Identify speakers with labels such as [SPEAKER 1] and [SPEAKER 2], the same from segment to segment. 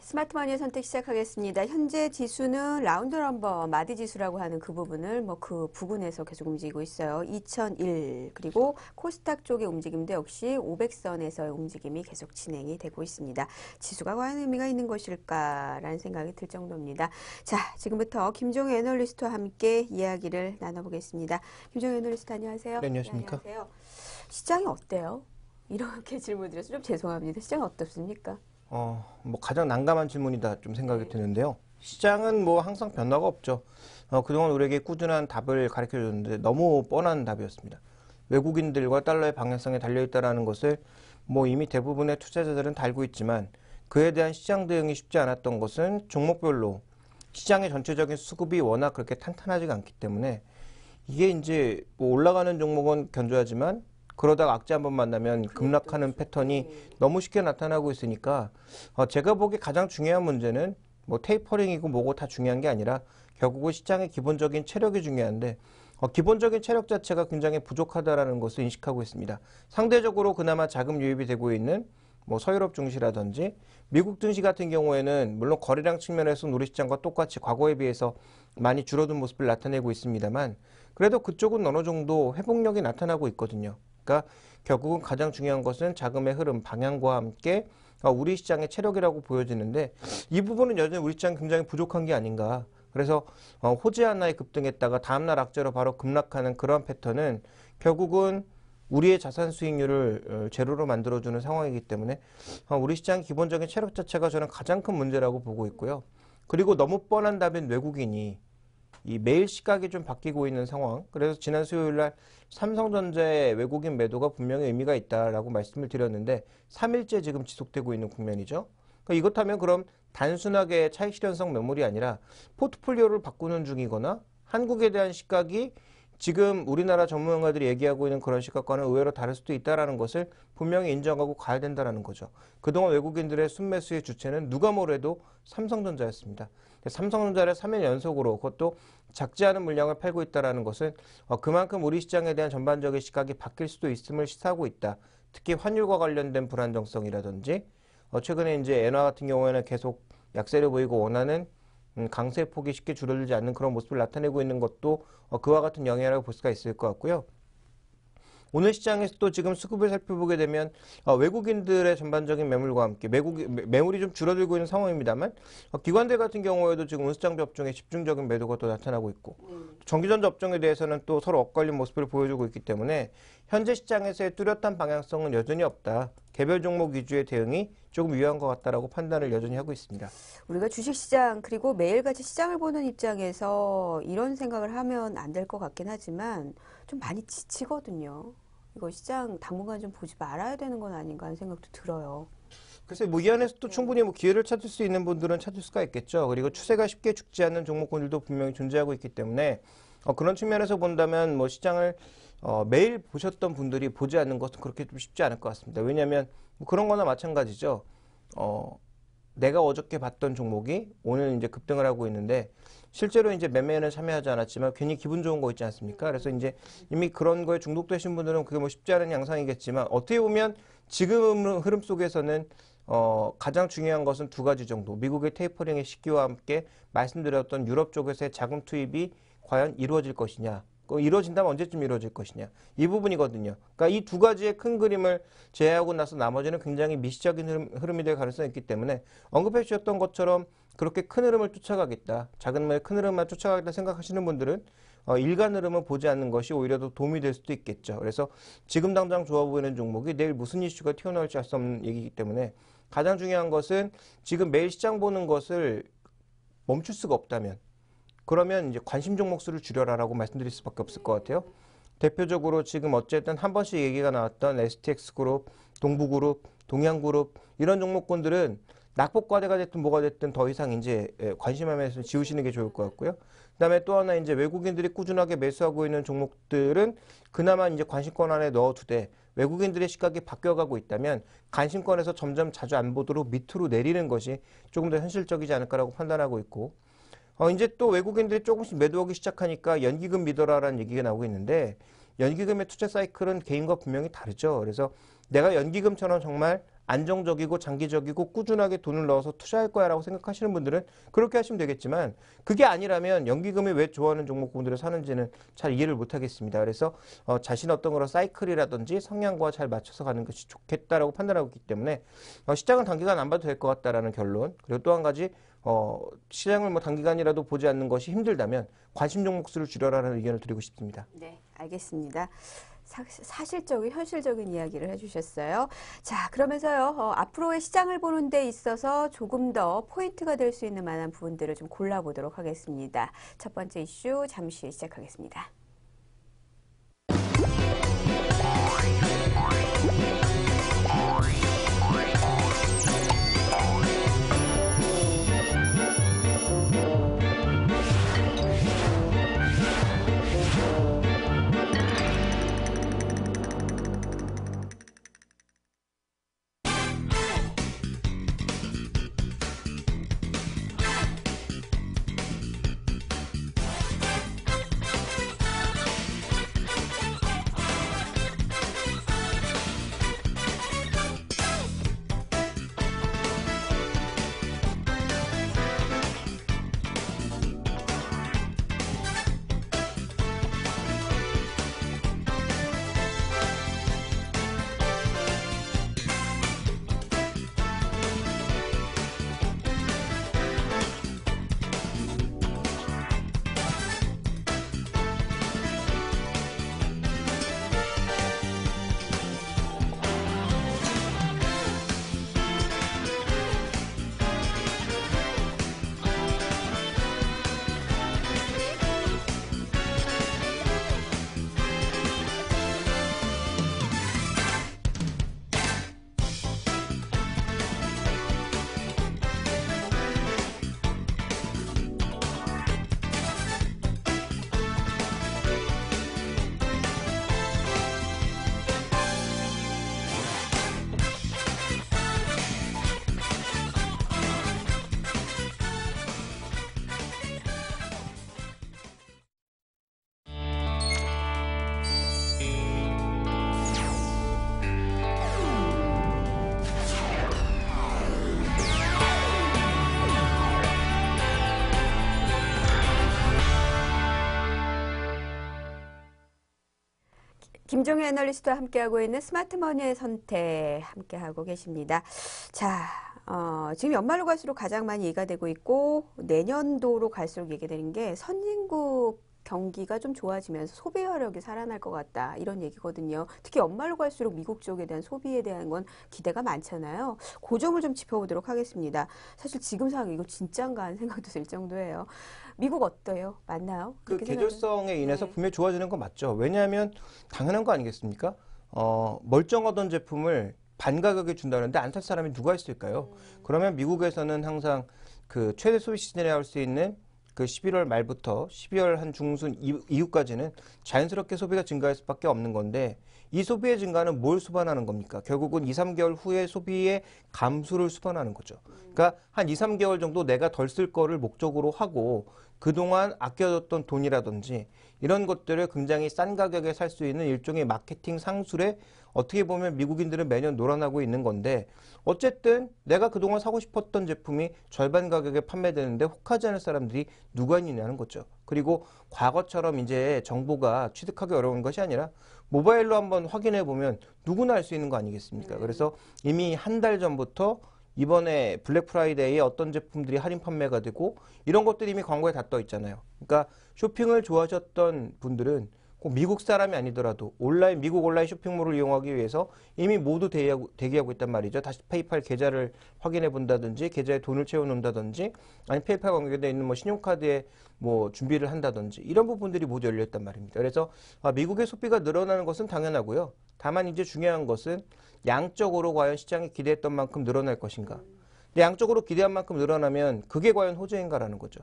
[SPEAKER 1] 스마트머니의 선택 시작하겠습니다. 현재 지수는 라운드 넘버 마디 지수라고 하는 그 부분을 그 부근에서 계속 움직이고 있어요. 2001 그리고 코스닥 쪽의 움직임도 역시 500선에서의 움직임이 계속 진행이 되고 있습니다. 지수가 과연 의미가 있는 것일까라는 생각이 들 정도입니다. 자, 지금부터 김종우 애널리스트와 함께 이야기를 나눠보겠습니다. 김종우 애널리스트 안녕하세요.
[SPEAKER 2] 네, 안녕하십니까?
[SPEAKER 1] 네, 안녕하세요. 시장이 어때요? 이렇게 질문 드려서 좀 죄송합니다. 시장은 어떻습니까?
[SPEAKER 2] 가장 난감한 질문이다 좀 생각이 드는데요. 시장은 항상 변화가 없죠. 그동안 우리에게 꾸준한 답을 가르쳐 줬는데 너무 뻔한 답이었습니다. 외국인들과 달러의 방향성에 달려있다는 것을 이미 대부분의 투자자들은 다 알고 있지만 그에 대한 시장 대응이 쉽지 않았던 것은 종목별로 시장의 전체적인 수급이 워낙 그렇게 탄탄하지가 않기 때문에 이게 이제 올라가는 종목은 견조하지만 그러다가 악재 한번 만나면 급락하는 패턴이 너무 쉽게 나타나고 있으니까 제가 보기에 가장 중요한 문제는 테이퍼링이고 뭐고 다 중요한 게 아니라 결국은 시장의 기본적인 체력이 중요한데 기본적인 체력 자체가 굉장히 부족하다라는 것을 인식하고 있습니다. 상대적으로 그나마 자금 유입이 되고 있는 서유럽 증시라든지 미국 증시 같은 경우에는 물론 거래량 측면에서 우리 시장과 똑같이 과거에 비해서 많이 줄어든 모습을 나타내고 있습니다만 그래도 그쪽은 어느 정도 회복력이 나타나고 있거든요. 그러니까 결국은 가장 중요한 것은 자금의 흐름, 방향과 함께 우리 시장의 체력이라고 보여지는데 이 부분은 여전히 우리 시장이 굉장히 부족한 게 아닌가. 그래서 호재 하나에 급등했다가 다음날 악재로 바로 급락하는 그런 패턴은 결국은 우리의 자산 수익률을 제로로 만들어주는 상황이기 때문에 우리 시장의 기본적인 체력 자체가 저는 가장 큰 문제라고 보고 있고요. 그리고 너무 뻔한 답인 외국인이 이 매일 시각이 좀 바뀌고 있는 상황. 그래서 지난 수요일 날 삼성전자의 외국인 매도가 분명히 의미가 있다라고 말씀을 드렸는데 3일째 지금 지속되고 있는 국면이죠. 그러니까 이렇다면 그럼 단순하게 차익 실현성 매물이 아니라 포트폴리오를 바꾸는 중이거나 한국에 대한 시각이 지금 우리나라 전문가들이 얘기하고 있는 그런 시각과는 의외로 다를 수도 있다는 것을 분명히 인정하고 가야 된다는 거죠. 그동안 외국인들의 순매수의 주체는 누가 뭐래도 삼성전자였습니다. 삼성전자를 3일 연속으로 그것도 작지 않은 물량을 팔고 있다는 것은 그만큼 우리 시장에 대한 전반적인 시각이 바뀔 수도 있음을 시사하고 있다. 특히 환율과 관련된 불안정성이라든지 최근에 이제 엔화 같은 경우에는 계속 약세를 보이고 원하는 강세 폭이 쉽게 줄어들지 않는 그런 모습을 나타내고 있는 것도 그와 같은 영향이라고 볼 수가 있을 것 같고요. 오늘 시장에서 또 지금 수급을 살펴보게 되면 외국인들의 전반적인 매물과 함께 매물이 좀 줄어들고 있는 상황입니다만 기관들 같은 경우에도 지금 운수장비 업종에 집중적인 매도가 또 나타나고 있고 전기전자 업종에 대해서는 또 서로 엇갈린 모습을 보여주고 있기 때문에 현재 시장에서의 뚜렷한 방향성은 여전히 없다. 개별 종목 위주의 대응이 조금 유효한 것 같다라고 판단을 여전히 하고 있습니다.
[SPEAKER 1] 우리가 주식시장 그리고 매일같이 시장을 보는 입장에서 이런 생각을 하면 안 될 것 같긴 하지만 좀 많이 지치거든요. 이거 시장 당분간 좀 보지 말아야 되는 건 아닌가 하는 생각도 들어요.
[SPEAKER 2] 글쎄 이 안에서 또 충분히 기회를 찾을 수 있는 분들은 찾을 수가 있겠죠. 그리고 추세가 쉽게 죽지 않는 종목군들도 분명히 존재하고 있기 때문에 그런 측면에서 본다면 시장을 매일 보셨던 분들이 보지 않는 것은 그렇게 좀 쉽지 않을 것 같습니다. 왜냐하면 그런 거나 마찬가지죠. 내가 어저께 봤던 종목이 오늘 이제 급등을 하고 있는데 실제로 이제 매매에는 참여하지 않았지만 괜히 기분 좋은 거 있지 않습니까? 그래서 이제 이미 그런 거에 중독되신 분들은 그게 쉽지 않은 양상이겠지만 어떻게 보면 지금 흐름 속에서는 가장 중요한 것은 두 가지 정도. 미국의 테이퍼링의 시기와 함께 말씀드렸던 유럽 쪽에서의 자금 투입이 과연 이루어질 것이냐. 이루어진다면 언제쯤 이루어질 것이냐. 이 부분이거든요. 그러니까 이 두 가지의 큰 그림을 제외하고 나서 나머지는 굉장히 미시적인 흐름이 될 가능성이 있기 때문에 언급해 주셨던 것처럼 그렇게 큰 흐름을 쫓아가겠다. 작은 흐름에 큰 흐름만 쫓아가겠다 생각하시는 분들은 일간 흐름을 보지 않는 것이 오히려 더 도움이 될 수도 있겠죠. 그래서 지금 당장 좋아 보이는 종목이 내일 무슨 이슈가 튀어나올지 알 수 없는 얘기이기 때문에 가장 중요한 것은 지금 매일 시장 보는 것을 멈출 수가 없다면 그러면 이제 관심 종목 수를 줄여라라고 말씀드릴 수밖에 없을 것 같아요. 대표적으로 지금 어쨌든 한 번씩 얘기가 나왔던 STX그룹, 동부그룹, 동양그룹 이런 종목군들은 낙폭과대가 됐든 뭐가 됐든 더 이상 이제 관심하면서 지우시는 게 좋을 것 같고요. 그다음에 또 하나 이제 외국인들이 꾸준하게 매수하고 있는 종목들은 그나마 이제 관심권 안에 넣어두되 외국인들의 시각이 바뀌어가고 있다면 관심권에서 점점 자주 안 보도록 밑으로 내리는 것이 조금 더 현실적이지 않을까라고 판단하고 있고 이제 또 외국인들이 조금씩 매도하기 시작하니까 연기금 믿어라라는 얘기가 나오고 있는데 연기금의 투자 사이클은 개인과 분명히 다르죠. 그래서 내가 연기금처럼 정말 안정적이고 장기적이고 꾸준하게 돈을 넣어서 투자할 거야라고 생각하시는 분들은 그렇게 하시면 되겠지만 그게 아니라면 연기금이 왜 좋아하는 종목군들을 사는지는 잘 이해를 못하겠습니다. 그래서 자신 어떤 그런 사이클이라든지 성향과 잘 맞춰서 가는 것이 좋겠다라고 판단하고 있기 때문에 시장은 단기간 안 봐도 될 것 같다라는 결론. 그리고 또 한 가지 시장을 뭐 단기간이라도 보지 않는 것이 힘들다면 관심 종목 수를 줄여라는 의견을 드리고 싶습니다.
[SPEAKER 1] 네, 알겠습니다. 사실적인, 현실적인 이야기를 해주셨어요. 자, 그러면서요, 앞으로의 시장을 보는 데 있어서 조금 더 포인트가 될 수 있는 만한 부분들을 좀 골라보도록 하겠습니다. 첫 번째 이슈 잠시 후에 시작하겠습니다. 김종희 애널리스트와 함께하고 있는 스마트머니의 선택 함께하고 계십니다. 자, 지금 연말로 갈수록 가장 많이 얘기가 되고 있고 내년도로 갈수록 얘기되는 게 선진국 경기가 좀 좋아지면서 소비화력이 살아날 것 같다 이런 얘기거든요. 특히 연말로 갈수록 미국 쪽에 대한 소비에 대한 건 기대가 많잖아요. 그 점을 좀 짚어보도록 하겠습니다. 사실 지금 상황 이거 진짠가 하는 생각도 들 정도예요. 미국 어때요? 맞나요?
[SPEAKER 2] 그
[SPEAKER 1] 그렇게
[SPEAKER 2] 계절성에 인해서
[SPEAKER 1] 네.
[SPEAKER 2] 분명히 좋아지는 건 맞죠. 왜냐하면 당연한 거 아니겠습니까? 멀쩡하던 제품을 반 가격에 준다는데 안 살 사람이 누가 있을까요? 그러면 미국에서는 항상 그 최대 소비 시즌에 할 수 있는 그 11월 말부터 12월 한 중순 이후까지는 자연스럽게 소비가 증가할 수밖에 없는 건데 이 소비의 증가는 뭘 수반하는 겁니까? 결국은 2, 3개월 후에 소비의 감소를 수반하는 거죠. 그러니까 한 2, 3개월 정도 내가 덜 쓸 거를 목적으로 하고 그동안 아껴뒀던 돈이라든지 이런 것들을 굉장히 싼 가격에 살 수 있는 일종의 마케팅 상술에 어떻게 보면 미국인들은 매년 놀아나고 있는 건데 어쨌든 내가 그동안 사고 싶었던 제품이 절반 가격에 판매되는데 혹하지 않을 사람들이 누가 있느냐는 거죠. 그리고 과거처럼 이제 정보가 취득하기 어려운 것이 아니라 모바일로 한번 확인해 보면 누구나 알 수 있는 거 아니겠습니까? 그래서 이미 한 달 전부터 이번에 블랙 프라이데이에 어떤 제품들이 할인 판매가 되고 이런 것들이 이미 광고에 다 떠 있잖아요. 그러니까 쇼핑을 좋아하셨던 분들은 꼭 미국 사람이 아니더라도 미국 온라인 쇼핑몰을 이용하기 위해서 이미 모두 대기하고 있단 말이죠. 다시 페이팔 계좌를 확인해 본다든지 계좌에 돈을 채워 놓는다든지 아니 페이팔 관계되어 있는 뭐 신용카드에 뭐 준비를 한다든지 이런 부분들이 모두 열려 있단 말입니다. 그래서 미국의 소비가 늘어나는 것은 당연하고요. 다만 이제 중요한 것은 양적으로 과연 시장이 기대했던 만큼 늘어날 것인가. 근데 양적으로 기대한 만큼 늘어나면 그게 과연 호재인가라는 거죠.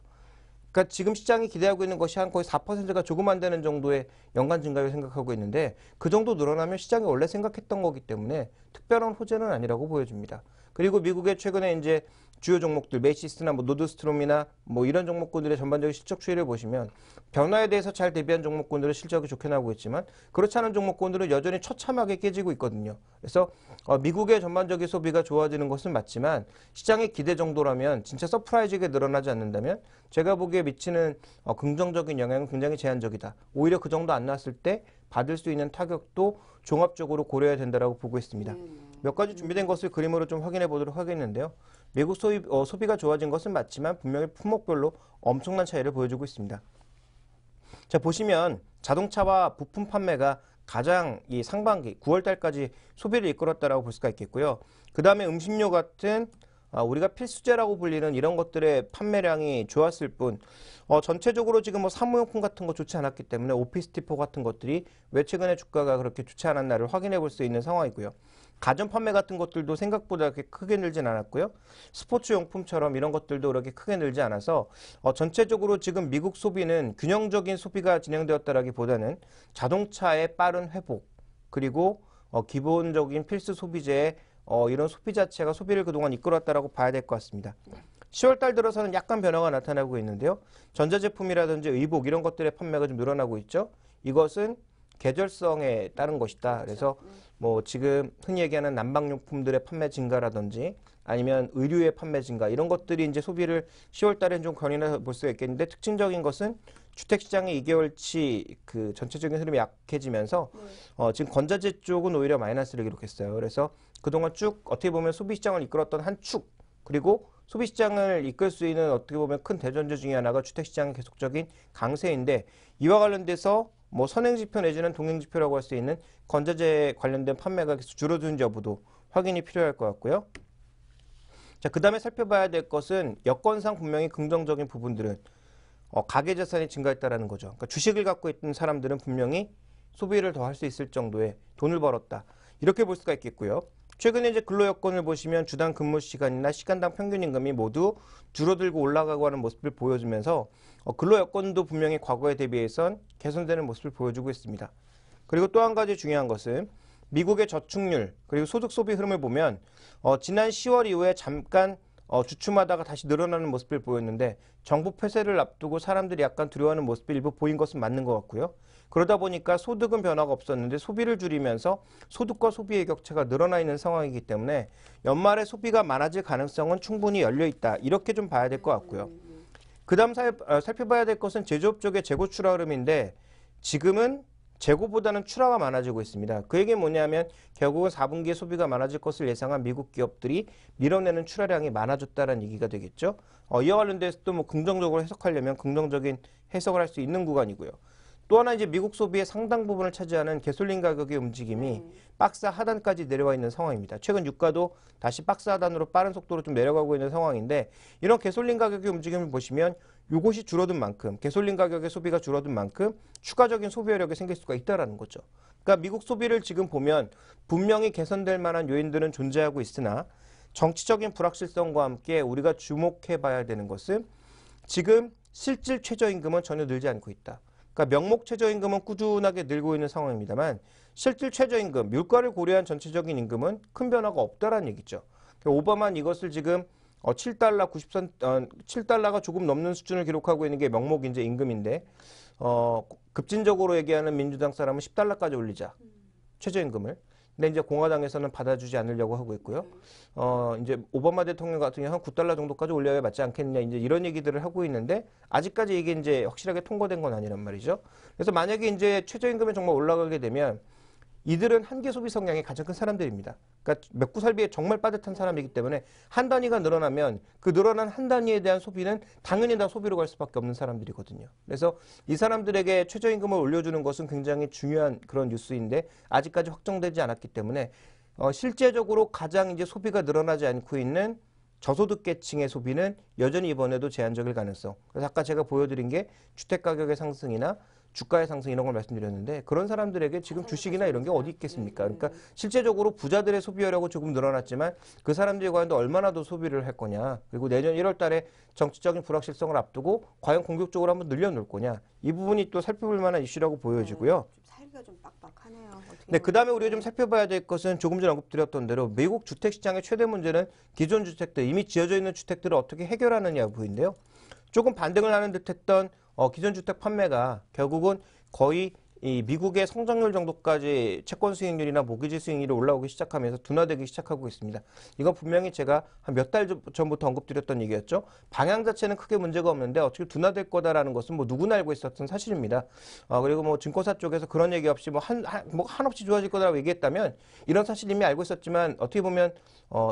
[SPEAKER 2] 그러니까 지금 시장이 기대하고 있는 것이 한 거의 4%가 조금 안 되는 정도의 연간 증가율 생각하고 있는데 그 정도 늘어나면 시장이 원래 생각했던 거기 때문에 특별한 호재는 아니라고 보여집니다. 그리고 미국의 최근에 이제 주요 종목들 메시스나 뭐 노드스트롬이나 뭐 이런 종목군들의 전반적인 실적 추이를 보시면 변화에 대해서 잘 대비한 종목군들은 실적이 좋게 나오고 있지만 그렇지 않은 종목군들은 여전히 처참하게 깨지고 있거든요. 그래서 미국의 전반적인 소비가 좋아지는 것은 맞지만 시장의 기대 정도라면 진짜 서프라이즈하게 늘어나지 않는다면 제가 보기에 미치는 긍정적인 영향은 굉장히 제한적이다. 오히려 그 정도 안 나왔을 때 받을 수 있는 타격도 종합적으로 고려해야 된다고 보고 있습니다. 몇 가지 준비된 것을 그림으로 좀 확인해 보도록 하겠는데요. 미국 소비가 좋아진 것은 맞지만 분명히 품목별로 엄청난 차이를 보여주고 있습니다. 자, 보시면 자동차와 부품 판매가 가장 이 상반기 9월 달까지 소비를 이끌었다라고 볼 수가 있겠고요. 그 다음에 음식료 같은 우리가 필수재라고 불리는 이런 것들의 판매량이 좋았을 뿐 전체적으로 지금 뭐 사무용품 같은 거 좋지 않았기 때문에 오피스티포 같은 것들이 왜 최근에 주가가 그렇게 좋지 않았나를 확인해 볼 수 있는 상황이고요. 가전 판매 같은 것들도 생각보다 그렇게 크게 늘진 않았고요. 스포츠용품처럼 이런 것들도 그렇게 크게 늘지 않아서 전체적으로 지금 미국 소비는 균형적인 소비가 진행되었다라기보다는 자동차의 빠른 회복 그리고 기본적인 필수 소비재의 이런 소비 자체가 소비를 그동안 이끌었다라고 봐야 될 것 같습니다. 10월 달 들어서는 약간 변화가 나타나고 있는데요. 전자제품이라든지 의복 이런 것들의 판매가 좀 늘어나고 있죠. 이것은 계절성에 따른 것이다. 그래서 뭐 지금 흔히 얘기하는 난방용품들의 판매 증가라든지 아니면 의류의 판매 증가 이런 것들이 이제 소비를 10월 달엔 좀 견인해 볼 수가 있겠는데 특징적인 것은 주택시장의 2개월치 그 전체적인 흐름이 약해지면서 지금 건자재 쪽은 오히려 마이너스를 기록했어요. 그래서 그동안 쭉 어떻게 보면 소비시장을 이끌었던 한 축 그리고 소비시장을 이끌 수 있는 어떻게 보면 큰 대전제 중에 하나가 주택시장의 계속적인 강세인데 이와 관련돼서 뭐 선행지표 내지는 동행지표라고 할 수 있는 건자재 관련된 판매가 계속 줄어드는 여부도 확인이 필요할 것 같고요. 자, 그 다음에 살펴봐야 될 것은 여건상 분명히 긍정적인 부분들은 가계자산이 증가했다라는 거죠. 그러니까 주식을 갖고 있던 사람들은 분명히 소비를 더 할 수 있을 정도의 돈을 벌었다. 이렇게 볼 수가 있겠고요. 최근에 이제 근로 여건을 보시면 주당 근무 시간이나 시간당 평균 임금이 모두 줄어들고 올라가고 하는 모습을 보여주면서 근로 여건도 분명히 과거에 대비해선 개선되는 모습을 보여주고 있습니다. 그리고 또 한 가지 중요한 것은 미국의 저축률 그리고 소득 소비 흐름을 보면 지난 10월 이후에 잠깐 주춤하다가 다시 늘어나는 모습을 보였는데 정부 폐쇄를 앞두고 사람들이 약간 두려워하는 모습을 일부 보인 것은 맞는 것 같고요. 그러다 보니까 소득은 변화가 없었는데 소비를 줄이면서 소득과 소비의 격차가 늘어나 있는 상황이기 때문에 연말에 소비가 많아질 가능성은 충분히 열려 있다. 이렇게 좀 봐야 될 것 같고요. 그 다음 살펴봐야 될 것은 제조업 쪽의 재고 출하 흐름인데 지금은 재고보다는 출하가 많아지고 있습니다. 그 얘기는 뭐냐면 결국은 4분기에 소비가 많아질 것을 예상한 미국 기업들이 밀어내는 출하량이 많아졌다는 얘기가 되겠죠. 이와 관련돼서 또 뭐 긍정적으로 해석하려면 긍정적인 해석을 할 수 있는 구간이고요. 또 하나 이제 미국 소비의 상당 부분을 차지하는 가솔린 가격의 움직임이 박스 하단까지 내려와 있는 상황입니다. 최근 유가도 다시 박스 하단으로 빠른 속도로 좀 내려가고 있는 상황인데 이런 가솔린 가격의 움직임을 보시면 이것이 줄어든 만큼 가솔린 가격의 소비가 줄어든 만큼 추가적인 소비 여력이 생길 수가 있다는 거죠. 그러니까 미국 소비를 지금 보면 분명히 개선될 만한 요인들은 존재하고 있으나 정치적인 불확실성과 함께 우리가 주목해 봐야 되는 것은 지금 실질 최저임금은 전혀 늘지 않고 있다. 그러니까 명목 최저임금은 꾸준하게 늘고 있는 상황입니다만 실질 최저임금, 물가를 고려한 전체적인 임금은 큰 변화가 없다라는 얘기죠. 그러니까 오바마는 이것을 지금 7달러 90센트, 7달러가 조금 넘는 수준을 기록하고 있는 게 명목 이제 임금인데 급진적으로 얘기하는 민주당 사람은 10달러까지 올리자 최저임금을. 근데 이제 공화당에서는 받아주지 않으려고 하고 있고요. 이제 오바마 대통령 같은 경우는 한 9달러 정도까지 올려야 맞지 않겠냐 이제 이런 얘기들을 하고 있는데 아직까지 이게 이제 확실하게 통과된 건 아니란 말이죠. 그래서 만약에 이제 최저임금이 정말 올라가게 되면 이들은 한계 소비 성향이 가장 큰 사람들입니다. 그러니까 먹고 살기에 정말 빠듯한 사람이기 때문에 한 단위가 늘어나면 그 늘어난 한 단위에 대한 소비는 당연히 다 소비로 갈 수밖에 없는 사람들이거든요. 그래서 이 사람들에게 최저임금을 올려주는 것은 굉장히 중요한 그런 뉴스인데 아직까지 확정되지 않았기 때문에 실제적으로 가장 이제 소비가 늘어나지 않고 있는 저소득계층의 소비는 여전히 이번에도 제한적일 가능성. 그래서 아까 제가 보여드린 게 주택가격의 상승이나 주가의 상승 이런 걸 말씀드렸는데 그런 사람들에게 지금 주식이나 이런 게 어디 있겠습니까? 그러니까 실제적으로 부자들의 소비하려고 조금 늘어났지만 그 사람들이 과연 또 얼마나 더 소비를 할 거냐. 그리고 내년 1월 달에 정치적인 불확실성을 앞두고 과연 공격적으로 한번 늘려놓을 거냐. 이 부분이 또 살펴볼 만한 이슈라고 보여지고요.
[SPEAKER 1] 좀 살기가 좀 빡빡하네요.
[SPEAKER 2] 네, 그 다음에 우리가 좀 살펴봐야 될 것은 조금 전에 언급드렸던 대로 미국 주택시장의 최대 문제는 기존 주택들, 이미 지어져 있는 주택들을 어떻게 해결하느냐 부분인데요. 조금 반등을 하는 듯했던 기존 주택 판매가 결국은 거의 이 미국의 성장률 정도까지 채권 수익률이나 모기지 수익률이 올라오기 시작하면서 둔화되기 시작하고 있습니다. 이건 분명히 제가 한 몇 달 전부터 언급드렸던 얘기였죠. 방향 자체는 크게 문제가 없는데 어떻게 둔화될 거다라는 것은 뭐 누구나 알고 있었던 사실입니다. 그리고 뭐 증권사 쪽에서 그런 얘기 없이 뭐 한없이 좋아질 거다라고 얘기했다면 이런 사실 이미 알고 있었지만 어떻게 보면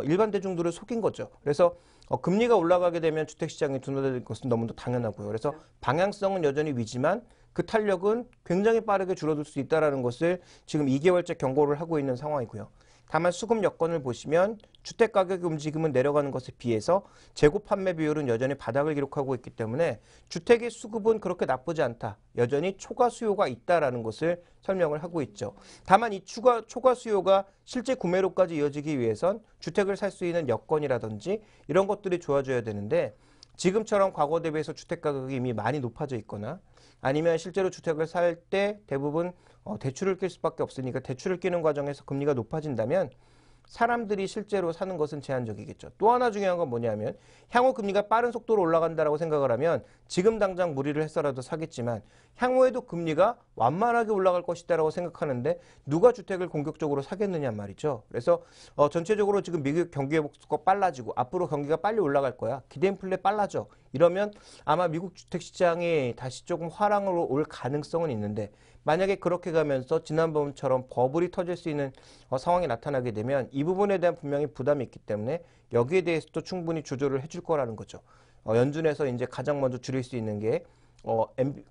[SPEAKER 2] 일반 대중들을 속인 거죠. 그래서 금리가 올라가게 되면 주택시장이 둔화될 것은 너무도 당연하고요. 그래서 방향성은 여전히 위지만 그 탄력은 굉장히 빠르게 줄어들 수 있다는 것을 지금 2개월째 경고를 하고 있는 상황이고요. 다만 수급 여건을 보시면 주택가격 움직임은 내려가는 것에 비해서 재고 판매 비율은 여전히 바닥을 기록하고 있기 때문에 주택의 수급은 그렇게 나쁘지 않다. 여전히 초과 수요가 있다는 것을 설명을 하고 있죠. 다만 이 초과 수요가 실제 구매로까지 이어지기 위해선 주택을 살 수 있는 여건이라든지 이런 것들이 좋아져야 되는데 지금처럼 과거 대비해서 주택가격이 이미 많이 높아져 있거나 아니면 실제로 주택을 살 때 대부분 대출을 낄 수밖에 없으니까 대출을 끼는 과정에서 금리가 높아진다면 사람들이 실제로 사는 것은 제한적이겠죠. 또 하나 중요한 건 뭐냐면 향후 금리가 빠른 속도로 올라간다라고 생각을 하면 지금 당장 무리를 해서라도 사겠지만 향후에도 금리가 완만하게 올라갈 것이다라고 생각하는데 누가 주택을 공격적으로 사겠느냐 말이죠. 그래서 전체적으로 지금 미국 경기 회복수가 빨라지고 앞으로 경기가 빨리 올라갈 거야. 기대 인플레 빨라져. 이러면 아마 미국 주택시장이 다시 조금 화랑으로 올 가능성은 있는데 만약에 그렇게 가면서 지난번처럼 버블이 터질 수 있는 상황이 나타나게 되면 이 부분에 대한 분명히 부담이 있기 때문에 여기에 대해서도 충분히 조절을 해줄 거라는 거죠. 연준에서 이제 가장 먼저 줄일 수 있는 게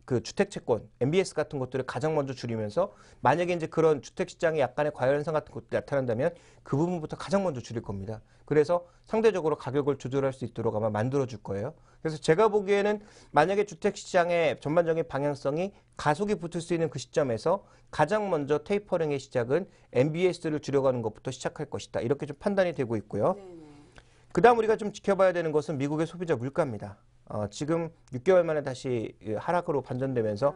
[SPEAKER 2] 그 주택채권, MBS 같은 것들을 가장 먼저 줄이면서 만약에 이제 그런 주택시장에 약간의 과열현상 같은 것들이 나타난다면 그 부분부터 가장 먼저 줄일 겁니다. 그래서 상대적으로 가격을 조절할 수 있도록 아마 만들어줄 거예요. 그래서 제가 보기에는 만약에 주택시장의 전반적인 방향성이 가속이 붙을 수 있는 그 시점에서 가장 먼저 테이퍼링의 시작은 MBS를 줄여가는 것부터 시작할 것이다. 이렇게 좀 판단이 되고 있고요. 그 다음 우리가 좀 지켜봐야 되는 것은 미국의 소비자 물가입니다. 지금 6개월 만에 다시 하락으로 반전되면서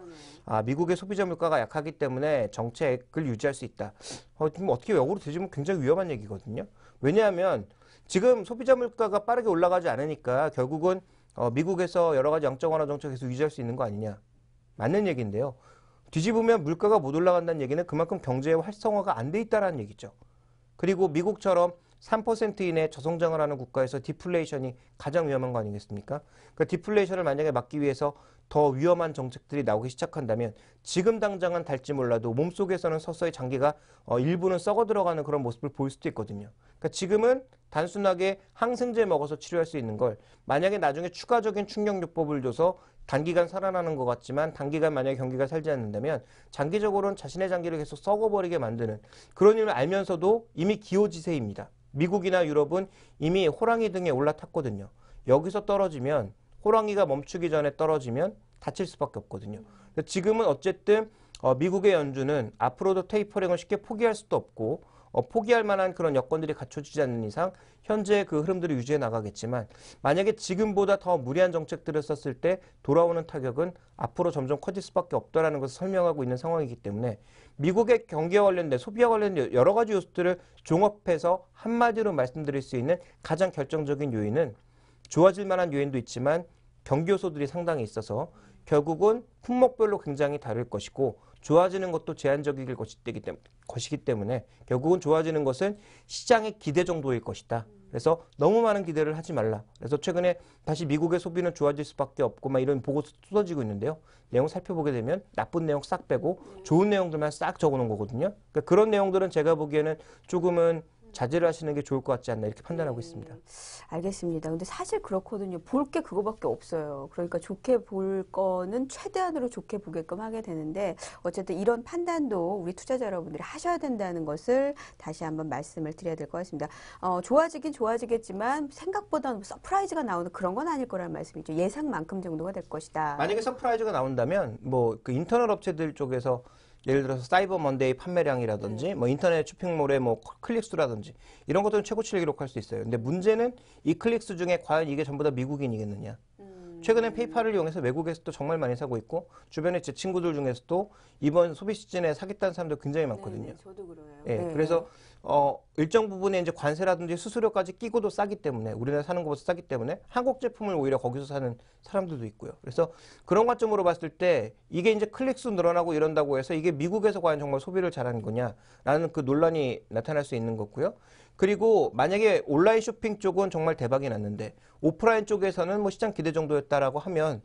[SPEAKER 2] 미국의 소비자 물가가 약하기 때문에 정책을 유지할 수 있다. 지금 어떻게 역으로 뒤집으면 굉장히 위험한 얘기거든요. 왜냐하면 지금 소비자 물가가 빠르게 올라가지 않으니까 결국은 미국에서 여러 가지 양적 완화 정책에서 유지할 수 있는 거 아니냐. 맞는 얘기인데요. 뒤집으면 물가가 못 올라간다는 얘기는 그만큼 경제의 활성화가 안 돼 있다는 얘기죠. 그리고 미국처럼 3% 이내 저성장을 하는 국가에서 디플레이션이 가장 위험한 거 아니겠습니까? 그 디플레이션을 만약에 막기 위해서 더 위험한 정책들이 나오기 시작한다면 지금 당장은 달지 몰라도 몸속에서는 서서히 장기가 일부는 썩어 들어가는 그런 모습을 보일 수도 있거든요. 그러니까 지금은 단순하게 항생제 먹어서 치료할 수 있는 걸 만약에 나중에 추가적인 충격요법을 줘서 단기간 살아나는 것 같지만 단기간 만약에 경기가 살지 않는다면 장기적으로는 자신의 장기를 계속 썩어버리게 만드는 그런 일을 알면서도 이미 기호지세입니다. 미국이나 유럽은 이미 호랑이 등에 올라탔거든요. 여기서 떨어지면 호랑이가 멈추기 전에 떨어지면 다칠 수밖에 없거든요. 지금은 어쨌든 미국의 연준은 앞으로도 테이퍼링을 쉽게 포기할 수도 없고 포기할 만한 그런 여건들이 갖춰지지 않는 이상 현재 그 흐름들을 유지해 나가겠지만 만약에 지금보다 더 무리한 정책들을 썼을 때 돌아오는 타격은 앞으로 점점 커질 수밖에 없다라는 것을 설명하고 있는 상황이기 때문에 미국의 경기와 관련된 소비와 관련된 여러 가지 요소들을 종합해서 한마디로 말씀드릴 수 있는 가장 결정적인 요인은 좋아질 만한 요인도 있지만 경기 요소들이 상당히 있어서 결국은 품목별로 굉장히 다를 것이고 좋아지는 것도 제한적일 것이기 때문에 결국은 좋아지는 것은 시장의 기대 정도일 것이다. 그래서 너무 많은 기대를 하지 말라. 그래서 최근에 다시 미국의 소비는 좋아질 수밖에 없고 막 이런 보고 쏟아지고 있는데요. 내용 살펴보게 되면 나쁜 내용 싹 빼고 좋은 내용들만 싹 적어놓은 거거든요. 그러니까 그런 내용들은 제가 보기에는 조금은 자제를 하시는 게 좋을 것 같지 않나 이렇게 판단하고 있습니다.
[SPEAKER 1] 알겠습니다. 근데 사실 그렇거든요. 볼 게 그거밖에 없어요. 그러니까 좋게 볼 거는 최대한으로 좋게 보게끔 하게 되는데 어쨌든 이런 판단도 우리 투자자 여러분들이 하셔야 된다는 것을 다시 한번 말씀을 드려야 될 것 같습니다. 좋아지긴 좋아지겠지만 생각보다 서프라이즈가 나오는 그런 건 아닐 거라는 말씀이죠. 예상만큼 정도가 될 것이다.
[SPEAKER 2] 만약에 서프라이즈가 나온다면 뭐 그 인터넷 업체들 쪽에서 예를 들어서 사이버 먼데이 판매량이라든지 뭐 인터넷 쇼핑몰의 뭐 클릭수라든지 이런 것들은 최고치를 기록할 수 있어요. 근데 문제는 이 클릭수 중에 과연 이게 전부 다 미국인이겠느냐. 최근에 페이팔을 이용해서 외국에서도 정말 많이 사고 있고 주변에 제 친구들 중에서도 이번 소비 시즌에 사겠다는 사람들 굉장히 많거든요.
[SPEAKER 1] 네, 저도 그래요.
[SPEAKER 2] 예,
[SPEAKER 1] 네.
[SPEAKER 2] 그래서 일정 부분에 이제 관세라든지 수수료까지 끼고도 싸기 때문에 우리나라 사는 것보다 싸기 때문에 한국 제품을 오히려 거기서 사는 사람들도 있고요. 그래서 그런 관점으로 봤을 때 이게 이제 클릭수 늘어나고 이런다고 해서 이게 미국에서 과연 정말 소비를 잘하는 거냐라는 그 논란이 나타날 수 있는 거고요. 그리고 만약에 온라인 쇼핑 쪽은 정말 대박이 났는데 오프라인 쪽에서는 뭐 시장 기대 정도였다라고 하면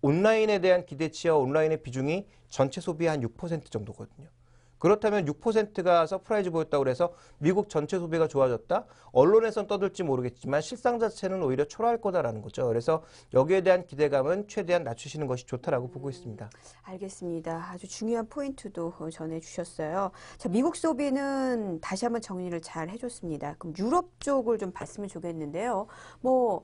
[SPEAKER 2] 온라인에 대한 기대치와 온라인의 비중이 전체 소비의 한 6% 정도거든요. 그렇다면 6%가 서프라이즈 보였다고 해서 미국 전체 소비가 좋아졌다? 언론에선 떠들지 모르겠지만 실상 자체는 오히려 초라할 거다라는 거죠. 그래서 여기에 대한 기대감은 최대한 낮추시는 것이 좋다라고 보고 있습니다.
[SPEAKER 1] 알겠습니다. 아주 중요한 포인트도 전해주셨어요. 자, 미국 소비는 다시 한번 정리를 잘 해줬습니다. 그럼 유럽 쪽을 좀 봤으면 좋겠는데요. 뭐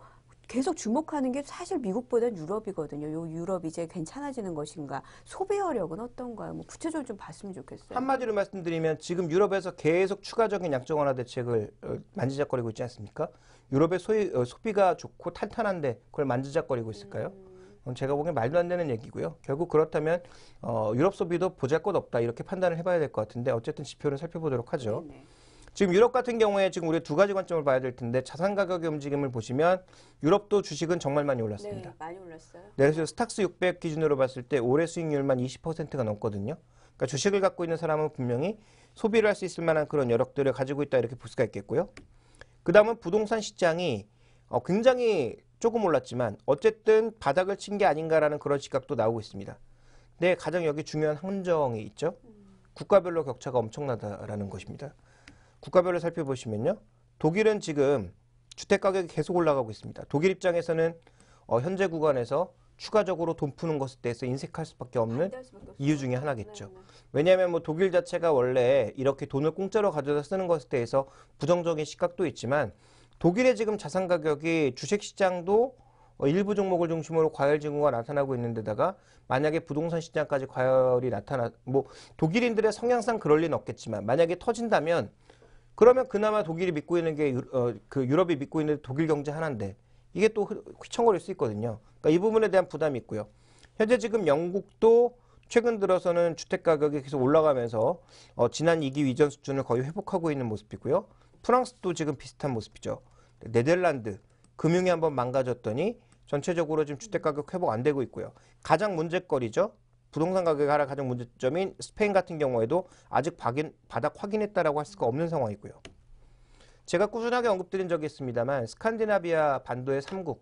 [SPEAKER 1] 계속 주목하는 게 사실 미국보다는 유럽이거든요. 요 유럽 이제 괜찮아지는 것인가? 소비어력은 어떤가요? 뭐 구체적으로 좀 봤으면 좋겠어요.
[SPEAKER 2] 한마디로 말씀드리면 지금 유럽에서 계속 추가적인 양적 완화 대책을 만지작거리고 있지 않습니까? 유럽의 소비가 좋고 탄탄한데 그걸 만지작거리고 있을까요? 제가 보기엔 말도 안 되는 얘기고요. 결국 그렇다면 유럽 소비도 보잘것없다 이렇게 판단을 해봐야 될 것 같은데 어쨌든 지표를 살펴보도록 하죠.
[SPEAKER 1] 네네.
[SPEAKER 2] 지금 유럽 같은 경우에 지금 우리 두 가지 관점을 봐야 될 텐데 자산 가격의 움직임을 보시면 유럽도 주식은 정말 많이 올랐습니다.
[SPEAKER 1] 네, 많이 올랐어요.
[SPEAKER 2] 네, 그래서 스탁스 600 기준으로 봤을 때 올해 수익률만 20%가 넘거든요. 그러니까 주식을 갖고 있는 사람은 분명히 소비를 할 수 있을 만한 그런 여력들을 가지고 있다 이렇게 볼 수가 있겠고요. 그 다음은 부동산 시장이 굉장히 조금 올랐지만 어쨌든 바닥을 친 게 아닌가라는 그런 시각도 나오고 있습니다. 근데 가장 여기 중요한 함정이 있죠. 국가별로 격차가 엄청나다라는 것입니다. 국가별로 살펴보시면요. 독일은 지금 주택가격이 계속 올라가고 있습니다. 독일 입장에서는 현재 구간에서 추가적으로 돈 푸는 것에 대해서 인색할 수밖에 없는 이유 중에 하나겠죠. 왜냐하면 뭐 독일 자체가 원래 이렇게 돈을 공짜로 가져다 쓰는 것에 대해서 부정적인 시각도 있지만 독일의 지금 자산 가격이 주식시장도 일부 종목을 중심으로 과열 징후가 나타나고 있는 데다가 만약에 부동산 시장까지 과열이 뭐 독일인들의 성향상 그럴 리는 없겠지만 만약에 터진다면 그러면 그나마 독일이 믿고 있는 게 그 유럽이 믿고 있는 독일 경제 하나인데 이게 또 휘청거릴 수 있거든요. 그러니까 이 부분에 대한 부담이 있고요. 현재 지금 영국도 최근 들어서는 주택 가격이 계속 올라가면서 지난 2기 이전 수준을 거의 회복하고 있는 모습이고요. 프랑스도 지금 비슷한 모습이죠. 네덜란드 금융이 한번 망가졌더니 전체적으로 지금 주택 가격 회복 안 되고 있고요. 가장 문제거리죠. 부동산 가격이 하나 가장 문제점인 스페인 같은 경우에도 아직 바닥 확인했다라고 할 수가 없는 상황이고요. 제가 꾸준하게 언급드린 적이 있습니다만 스칸디나비아 반도의 3국,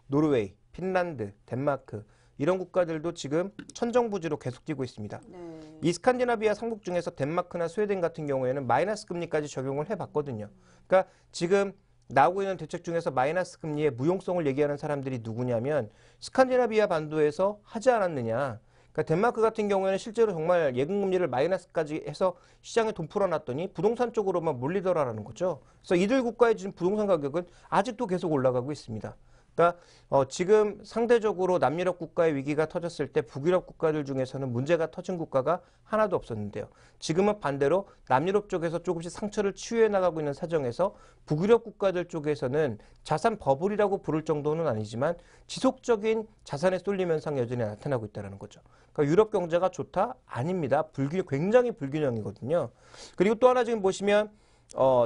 [SPEAKER 2] 노르웨이, 핀란드, 덴마크 이런 국가들도 지금 천정부지로 계속 뛰고 있습니다.
[SPEAKER 1] 네.
[SPEAKER 2] 이 스칸디나비아 3국 중에서 덴마크나 스웨덴 같은 경우에는 마이너스 금리까지 적용을 해봤거든요. 그러니까 지금 나오고 있는 대책 중에서 마이너스 금리의 무용성을 얘기하는 사람들이 누구냐면 스칸디나비아 반도에서 하지 않았느냐. 그러니까 덴마크 같은 경우에는 실제로 정말 예금금리를 마이너스까지 해서 시장에 돈 풀어놨더니 부동산 쪽으로만 몰리더라라는 거죠. 그래서 이들 국가의 지금 부동산 가격은 아직도 계속 올라가고 있습니다. 그러니까 지금 상대적으로 남유럽 국가의 위기가 터졌을 때 북유럽 국가들 중에서는 문제가 터진 국가가 하나도 없었는데요. 지금은 반대로 남유럽 쪽에서 조금씩 상처를 치유해 나가고 있는 사정에서 북유럽 국가들 쪽에서는 자산 버블이라고 부를 정도는 아니지만 지속적인 자산의 쏠림 현상이 여전히 나타나고 있다는 거죠. 그러니까 유럽 경제가 좋다? 아닙니다. 굉장히 불균형이거든요. 그리고 또 하나 지금 보시면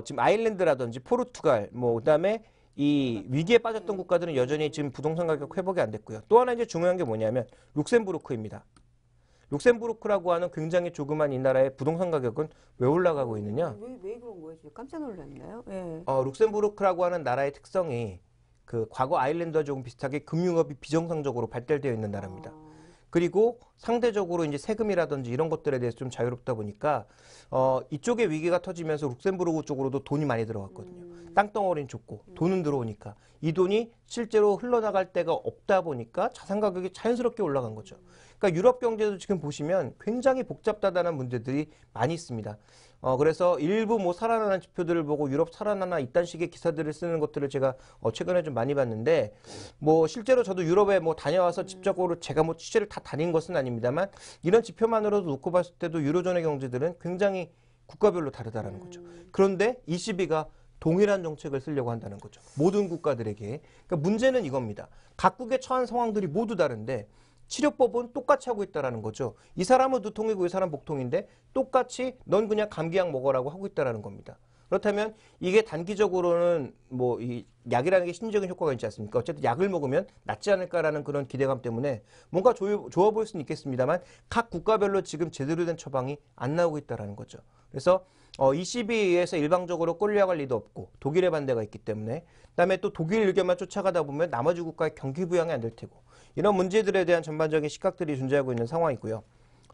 [SPEAKER 2] 지금 아일랜드라든지 포르투갈, 뭐 그다음에 이 위기에 빠졌던 국가들은 여전히 지금 부동산 가격 회복이 안 됐고요. 또 하나 이제 중요한 게 뭐냐면 룩셈부르크입니다. 룩셈부르크라고 하는 굉장히 조그만 이 나라의 부동산 가격은 왜 올라가고 있느냐?
[SPEAKER 1] 왜 그런 거예요? 깜짝 놀랐네요. 예.
[SPEAKER 2] 룩셈부르크라고 하는 나라의 특성이 그 과거 아일랜드와 조금 비슷하게 금융업이 비정상적으로 발달되어 있는 나라입니다. 그리고 상대적으로 이제 세금이라든지 이런 것들에 대해서 좀 자유롭다 보니까 이쪽에 위기가 터지면서 룩셈부르크 쪽으로도 돈이 많이 들어갔거든요. 땅덩어리는 좁고 돈은 들어오니까 이 돈이 실제로 흘러나갈 데가 없다 보니까 자산 가격이 자연스럽게 올라간 거죠. 그러니까 유럽 경제도 지금 보시면 굉장히 복잡하다는 문제들이 많이 있습니다. 그래서 일부 뭐 살아나는 지표들을 보고 유럽 살아나나 이딴 식의 기사들을 쓰는 것들을 제가 최근에 좀 많이 봤는데 뭐 실제로 저도 유럽에 뭐 다녀와서 직접적으로 제가 뭐 취재를 다 다닌 것은 아닙니다만 이런 지표만으로도 놓고 봤을 때도 유로존의 경제들은 굉장히 국가별로 다르다라는 거죠. 그런데 ECB가 동일한 정책을 쓰려고 한다는 거죠. 모든 국가들에게. 그러니까 문제는 이겁니다. 각국의 처한 상황들이 모두 다른데 치료법은 똑같이 하고 있다는 거죠. 이 사람은 두통이고 이 사람은 복통인데 똑같이 넌 그냥 감기약 먹으라고 하고 있다는 겁니다. 그렇다면 이게 단기적으로는 뭐 이 약이라는 게 심리적인 효과가 있지 않습니까? 어쨌든 약을 먹으면 낫지 않을까라는 그런 기대감 때문에 뭔가 좋아 보일 수는 있겠습니다만 각 국가별로 지금 제대로 된 처방이 안 나오고 있다는 거죠. 그래서 ECB에서 일방적으로 꼴려갈 리도 없고 독일의 반대가 있기 때문에 그다음에 또 독일 의견만 쫓아가다 보면 나머지 국가의 경기 부양이 안 될 테고 이런 문제들에 대한 전반적인 시각들이 존재하고 있는 상황이고요.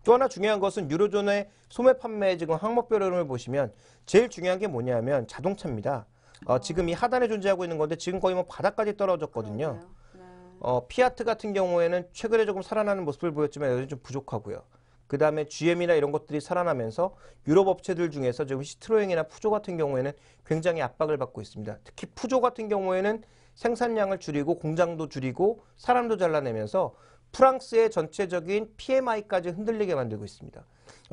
[SPEAKER 2] 또 하나 중요한 것은 유로존의 소매 판매 지금 항목별 흐름을 보시면 제일 중요한 게 뭐냐면 자동차입니다. 지금 이 하단에 존재하고 있는 건데 지금 거의 뭐 바닥까지 떨어졌거든요. 피아트 같은 경우에는 최근에 조금 살아나는 모습을 보였지만 여전히 좀 부족하고요. 그 다음에 GM이나 이런 것들이 살아나면서 유럽 업체들 중에서 지금 시트로행이나 푸조 같은 경우에는 굉장히 압박을 받고 있습니다. 특히 푸조 같은 경우에는 생산량을 줄이고 공장도 줄이고 사람도 잘라내면서 프랑스의 전체적인 PMI까지 흔들리게 만들고 있습니다.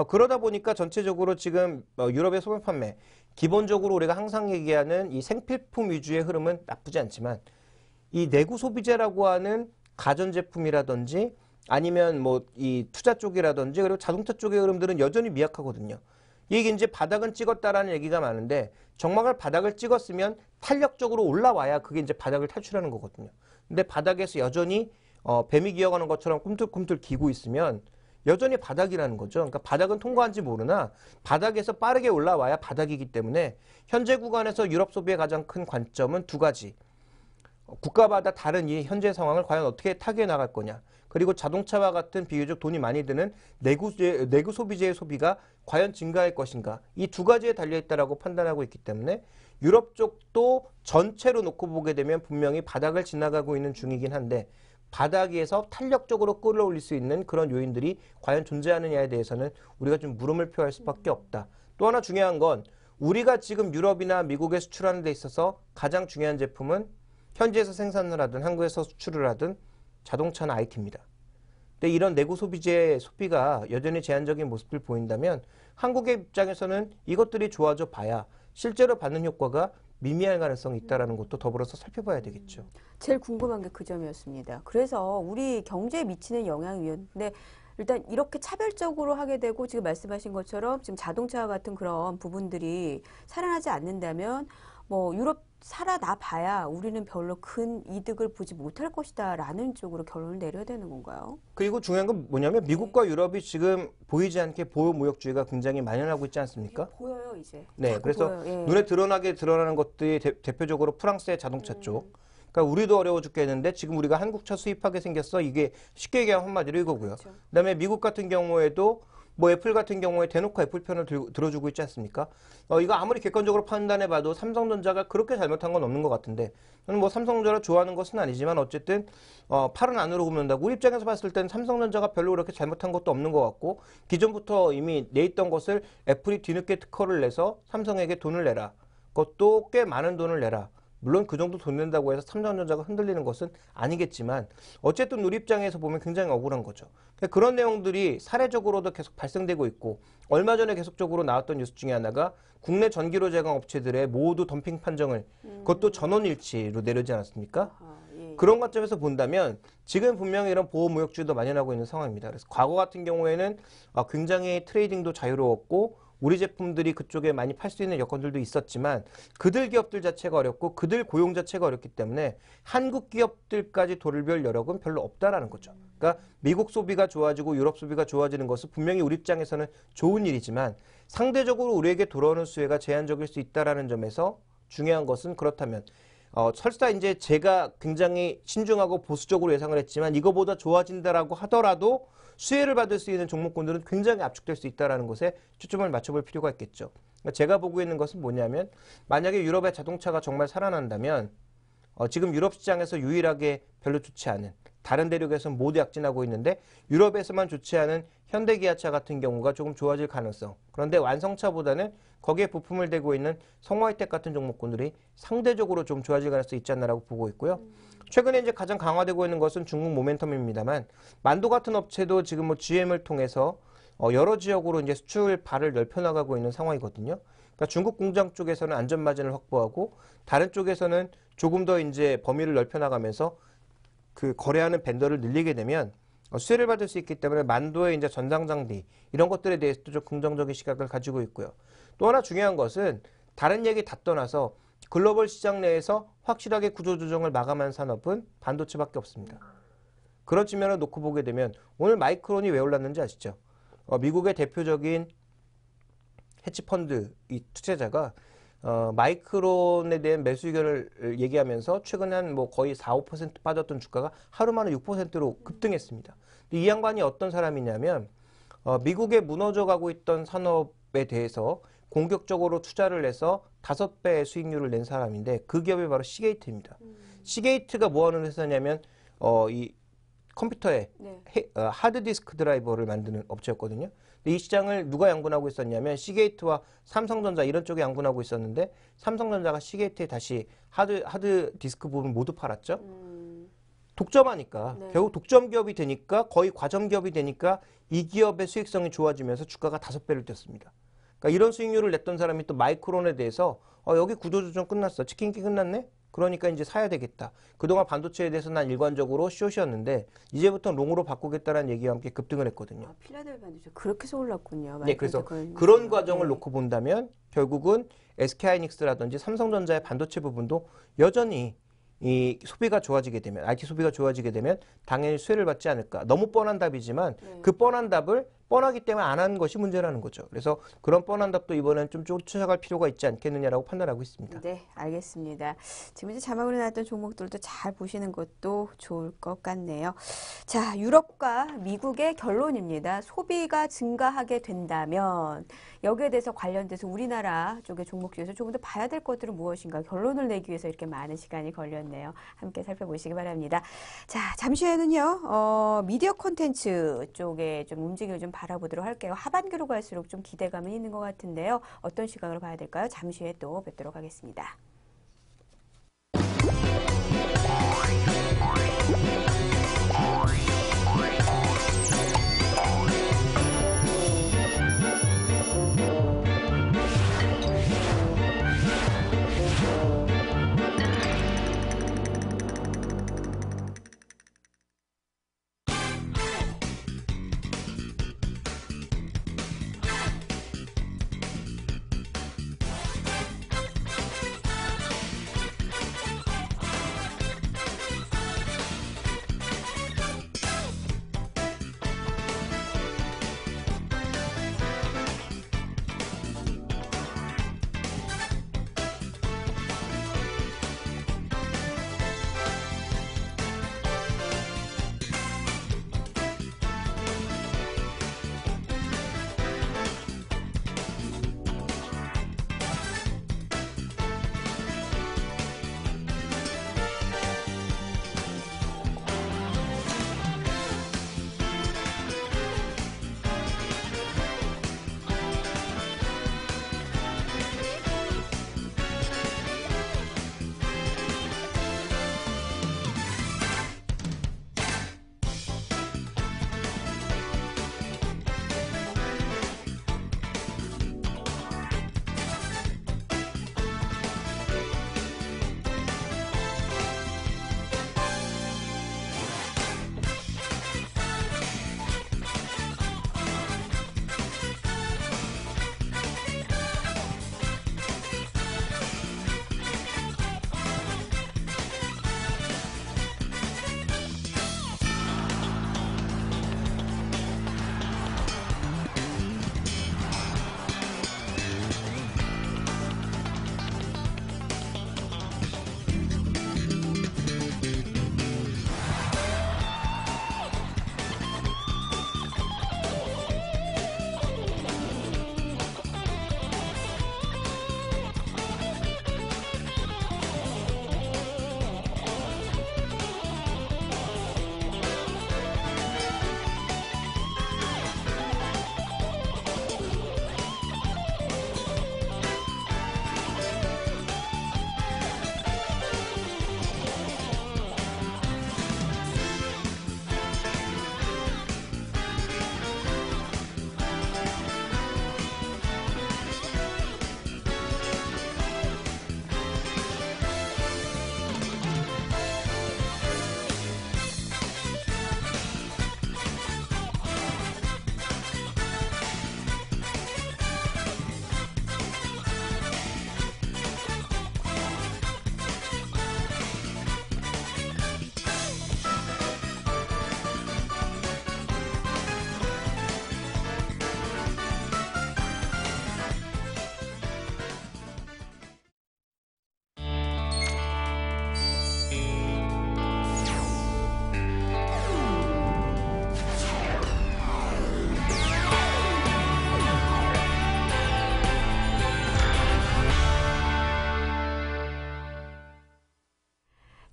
[SPEAKER 2] 그러다 보니까 전체적으로 지금 유럽의 소매 판매, 기본적으로 우리가 항상 얘기하는 이 생필품 위주의 흐름은 나쁘지 않지만 이 내구 소비재라고 하는 가전제품이라든지 아니면 뭐 이 투자 쪽이라든지 그리고 자동차 쪽의 흐름들은 여전히 미약하거든요. 이게 이제 바닥은 찍었다라는 얘기가 많은데 정말 바닥을 찍었으면 탄력적으로 올라와야 그게 이제 바닥을 탈출하는 거거든요. 근데 바닥에서 여전히 뱀이 기어가는 것처럼 꿈틀꿈틀 기고 있으면 여전히 바닥이라는 거죠. 그러니까 바닥은 통과한지 모르나 바닥에서 빠르게 올라와야 바닥이기 때문에 현재 구간에서 유럽 소비의 가장 큰 관점은 두 가지. 국가마다 다른 이 현재 상황을 과연 어떻게 타개해 나갈 거냐. 그리고 자동차와 같은 비교적 돈이 많이 드는 내구 소비재의 소비가 과연 증가할 것인가. 이 두 가지에 달려있다라고 판단하고 있기 때문에 유럽 쪽도 전체로 놓고 보게 되면 분명히 바닥을 지나가고 있는 중이긴 한데 바닥에서 탄력적으로 끌어올릴 수 있는 그런 요인들이 과연 존재하느냐에 대해서는 우리가 좀 물음을 표할 수밖에 없다. 또 하나 중요한 건 우리가 지금 유럽이나 미국에 수출하는 데 있어서 가장 중요한 제품은 현지에서 생산을 하든 한국에서 수출을 하든 자동차나 IT입니다. 근데 이런 내구 소비재의 소비가 여전히 제한적인 모습을 보인다면 한국의 입장에서는 이것들이 좋아져 봐야 실제로 받는 효과가 미미할 가능성이 있다는 것도 더불어서 살펴봐야 되겠죠.
[SPEAKER 1] 제일 궁금한 게 그 점이었습니다. 그래서 우리 경제에 미치는 영향이었는데 일단 이렇게 차별적으로 하게 되고 지금 말씀하신 것처럼 지금 자동차와 같은 그런 부분들이 살아나지 않는다면 뭐 유럽 살아나 봐야 우리는 별로 큰 이득을 보지 못할 것이다 라는 쪽으로 결론을 내려야 되는 건가요?
[SPEAKER 2] 그리고 중요한 건 뭐냐면 미국과 유럽이 지금 보이지 않게 보호무역주의가 굉장히 만연하고 있지 않습니까?
[SPEAKER 1] 보여요 이제.
[SPEAKER 2] 네, 그래서
[SPEAKER 1] 보여요. 예.
[SPEAKER 2] 눈에 드러나는 것들이 대표적으로 프랑스의 자동차 쪽. 그러니까 우리도 어려워 죽겠는데 지금 우리가 한국차 수입하게 생겼어. 이게 쉽게 얘기하면 한마디로 이거고요.
[SPEAKER 1] 그렇죠.
[SPEAKER 2] 그다음에 미국 같은 경우에도 뭐 애플 같은 경우에 대놓고 애플 편을 들어주고 있지 않습니까? 이거 아무리 객관적으로 판단해봐도 삼성전자가 그렇게 잘못한 건 없는 것 같은데 저는 뭐 삼성전자를 좋아하는 것은 아니지만 어쨌든 팔은 안으로 굽는다고 우리 입장에서 봤을 때는 삼성전자가 별로 그렇게 잘못한 것도 없는 것 같고 기존부터 이미 내 있던 것을 애플이 뒤늦게 특허를 내서 삼성에게 돈을 내라. 그것도 꽤 많은 돈을 내라. 물론 그 정도 돈 낸다고 해서 삼성전자가 흔들리는 것은 아니겠지만 어쨌든 우리 입장에서 보면 굉장히 억울한 거죠. 그런 내용들이 사례적으로도 계속 발생되고 있고 얼마 전에 계속적으로 나왔던 뉴스 중에 하나가 국내 전기료 제공 업체들의 모두 덤핑 판정을 그것도 전원일치로 내려지 않았습니까?
[SPEAKER 1] 예.
[SPEAKER 2] 그런 관점에서 본다면 지금 분명히 이런 보호무역주의도 만연하고 있는 상황입니다. 그래서 과거 같은 경우에는 굉장히 트레이딩도 자유로웠고 우리 제품들이 그쪽에 많이 팔 수 있는 여건들도 있었지만 그들 기업들 자체가 어렵고 그들 고용 자체가 어렵기 때문에 한국 기업들까지 돌볼 여력은 별로 없다라는 거죠. 그러니까 미국 소비가 좋아지고 유럽 소비가 좋아지는 것은 분명히 우리 입장에서는 좋은 일이지만 상대적으로 우리에게 돌아오는 수혜가 제한적일 수 있다라는 점에서 중요한 것은 그렇다면 설사 이제 제가 굉장히 신중하고 보수적으로 예상을 했지만 이거보다 좋아진다라고 하더라도 수혜를 받을 수 있는 종목군들은 굉장히 압축될 수 있다는 것에 초점을 맞춰볼 필요가 있겠죠. 그러니까 제가 보고 있는 것은 뭐냐면 만약에 유럽의 자동차가 정말 살아난다면 지금 유럽 시장에서 유일하게 별로 좋지 않은 다른 대륙에서는 모두 약진하고 있는데 유럽에서만 좋지 않은 현대기아차 같은 경우가 조금 좋아질 가능성. 그런데 완성차보다는 거기에 부품을 대고 있는 성화이텍 같은 종목군들이 상대적으로 좀 좋아질 가능성이 있지 않나라고 보고 있고요. 최근에 이제 가장 강화되고 있는 것은 중국 모멘텀입니다만 만도 같은 업체도 지금 뭐 GM을 통해서 여러 지역으로 이제 수출 발을 넓혀 나가고 있는 상황이거든요. 그러니까 중국 공장 쪽에서는 안전 마진을 확보하고 다른 쪽에서는 조금 더 이제 범위를 넓혀 나가면서 그 거래하는 벤더를 늘리게 되면 수혜를 받을 수 있기 때문에 만도의 이제 전장 장비 이런 것들에 대해서도 좀 긍정적인 시각을 가지고 있고요. 또 하나 중요한 것은 다른 얘기 다 떠나서 글로벌 시장 내에서 확실하게 구조조정을 마감한 산업은 반도체밖에 없습니다. 그런 측면을 놓고 보게 되면 오늘 마이크론이 왜 올랐는지 아시죠? 미국의 대표적인 헤지펀드 이 투자자가 마이크론에 대한 매수 의견을 얘기하면서 최근에 한 뭐 거의 4, 5% 빠졌던 주가가 하루 만에 6%로 급등했습니다. 이 양반이 어떤 사람이냐면 미국에 무너져 가고 있던 산업에 대해서 공격적으로 투자를 해서 5배의 수익률을 낸 사람인데 그 기업이 바로 시게이트입니다. 시게이트가 뭐 하는 회사냐면 이 컴퓨터에
[SPEAKER 1] 네.
[SPEAKER 2] 하드디스크 드라이버를 만드는 업체였거든요. 이 시장을 누가 양분하고 있었냐면 시게이트와 삼성전자 이런 쪽에 양분하고 있었는데 삼성전자가 시게이트에 다시 하드디스크 부분 모두 팔았죠. 독점하니까
[SPEAKER 1] 네.
[SPEAKER 2] 결국 독점 기업이 되니까 거의 과점 기업이 되니까 이 기업의 수익성이 좋아지면서 주가가 5배를 뛰었습니다. 그러니까 이런 수익률을 냈던 사람이 또 마이크론에 대해서 여기 구조조정 끝났어. 치킨기 끝났네? 그러니까 이제 사야 되겠다. 그동안 반도체에 대해서 난 일관적으로 숏이었는데 이제부터 롱으로 바꾸겠다는 얘기와 함께 급등을 했거든요.
[SPEAKER 1] 필라델피아 반도체 그렇게 해서 올랐군요.
[SPEAKER 2] 네, 그래서 그런 과정을 놓고 본다면 결국은 SK하이닉스라든지 삼성전자의 반도체 부분도 여전히 이 소비가 좋아지게 되면 IT 소비가 좋아지게 되면 당연히 수혜를 받지 않을까. 너무 뻔한 답이지만 그 뻔한 답을 뻔하기 때문에 안 하는 것이 문제라는 거죠. 그래서 그런 뻔한 답도 이번엔 좀 쫓아갈 필요가 있지 않겠느냐라고 판단하고 있습니다.
[SPEAKER 1] 네, 알겠습니다. 지금 이제 자막으로 나왔던 종목들도 잘 보시는 것도 좋을 것 같네요. 자, 유럽과 미국의 결론입니다. 소비가 증가하게 된다면 여기에 대해서 관련돼서 우리나라 쪽의 종목 중에서 조금 더 봐야 될 것들은 무엇인가 결론을 내기 위해서 이렇게 많은 시간이 걸렸네요. 함께 살펴보시기 바랍니다. 자, 잠시 후에는요, 미디어 콘텐츠 쪽에 좀 움직임을 좀 바라보도록 할게요. 하반기로 갈수록 좀 기대감이 있는 것 같은데요. 어떤 시각으로 봐야 될까요? 잠시 후에 또 뵙도록 하겠습니다.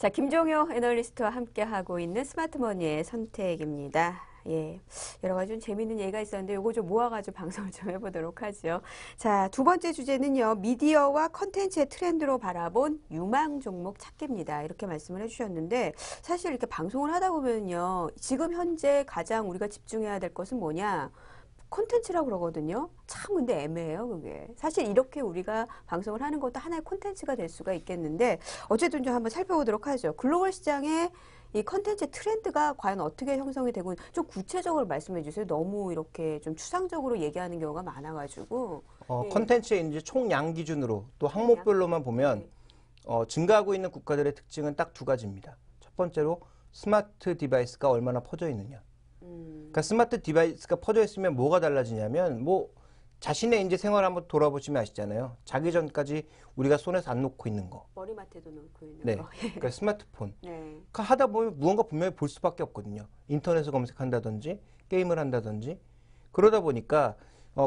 [SPEAKER 1] 자, 김종효 애널리스트와 함께하고 있는 스마트머니의 선택입니다. 예, 여러 가지 좀 재미있는 얘기가 있었는데 요거 좀 모아가지고 방송을 좀 해보도록 하죠. 자, 두 번째 주제는요. 미디어와 컨텐츠의 트렌드로 바라본 유망 종목 찾기입니다. 이렇게 말씀을 해주셨는데 사실 이렇게 방송을 하다 보면요. 지금 현재 가장 우리가 집중해야 될 것은 뭐냐? 콘텐츠라고 그러거든요. 참 근데 애매해요, 그게. 사실 이렇게 우리가 방송을 하는 것도 하나의 콘텐츠가 될 수가 있겠는데 어쨌든 좀 한번 살펴보도록 하죠. 글로벌 시장의 이 컨텐츠 트렌드가 과연 어떻게 형성이 되고 좀 구체적으로 말씀해 주세요. 너무 이렇게 좀 추상적으로 얘기하는 경우가 많아가지고. 예.
[SPEAKER 2] 컨텐츠의 이제 총량 기준으로 또 항목별로만 보면 증가하고 있는 국가들의 특징은 딱 두 가지입니다. 첫 번째로 스마트 디바이스가 얼마나 퍼져 있느냐. 그러니까 스마트 디바이스가 퍼져 있으면 뭐가 달라지냐면 뭐 자신의 이제 생활 한번 돌아보시면 아시잖아요. 자기 전까지 우리가 손에서 안 놓고 있는 거.
[SPEAKER 1] 머리맡에도 놓고 있는
[SPEAKER 2] 네.
[SPEAKER 1] 거.
[SPEAKER 2] 그러니까 스마트폰.
[SPEAKER 1] 네.
[SPEAKER 2] 그러니까 하다 보면 무언가 분명히 볼 수밖에 없거든요. 인터넷을 검색한다든지 게임을 한다든지 그러다 보니까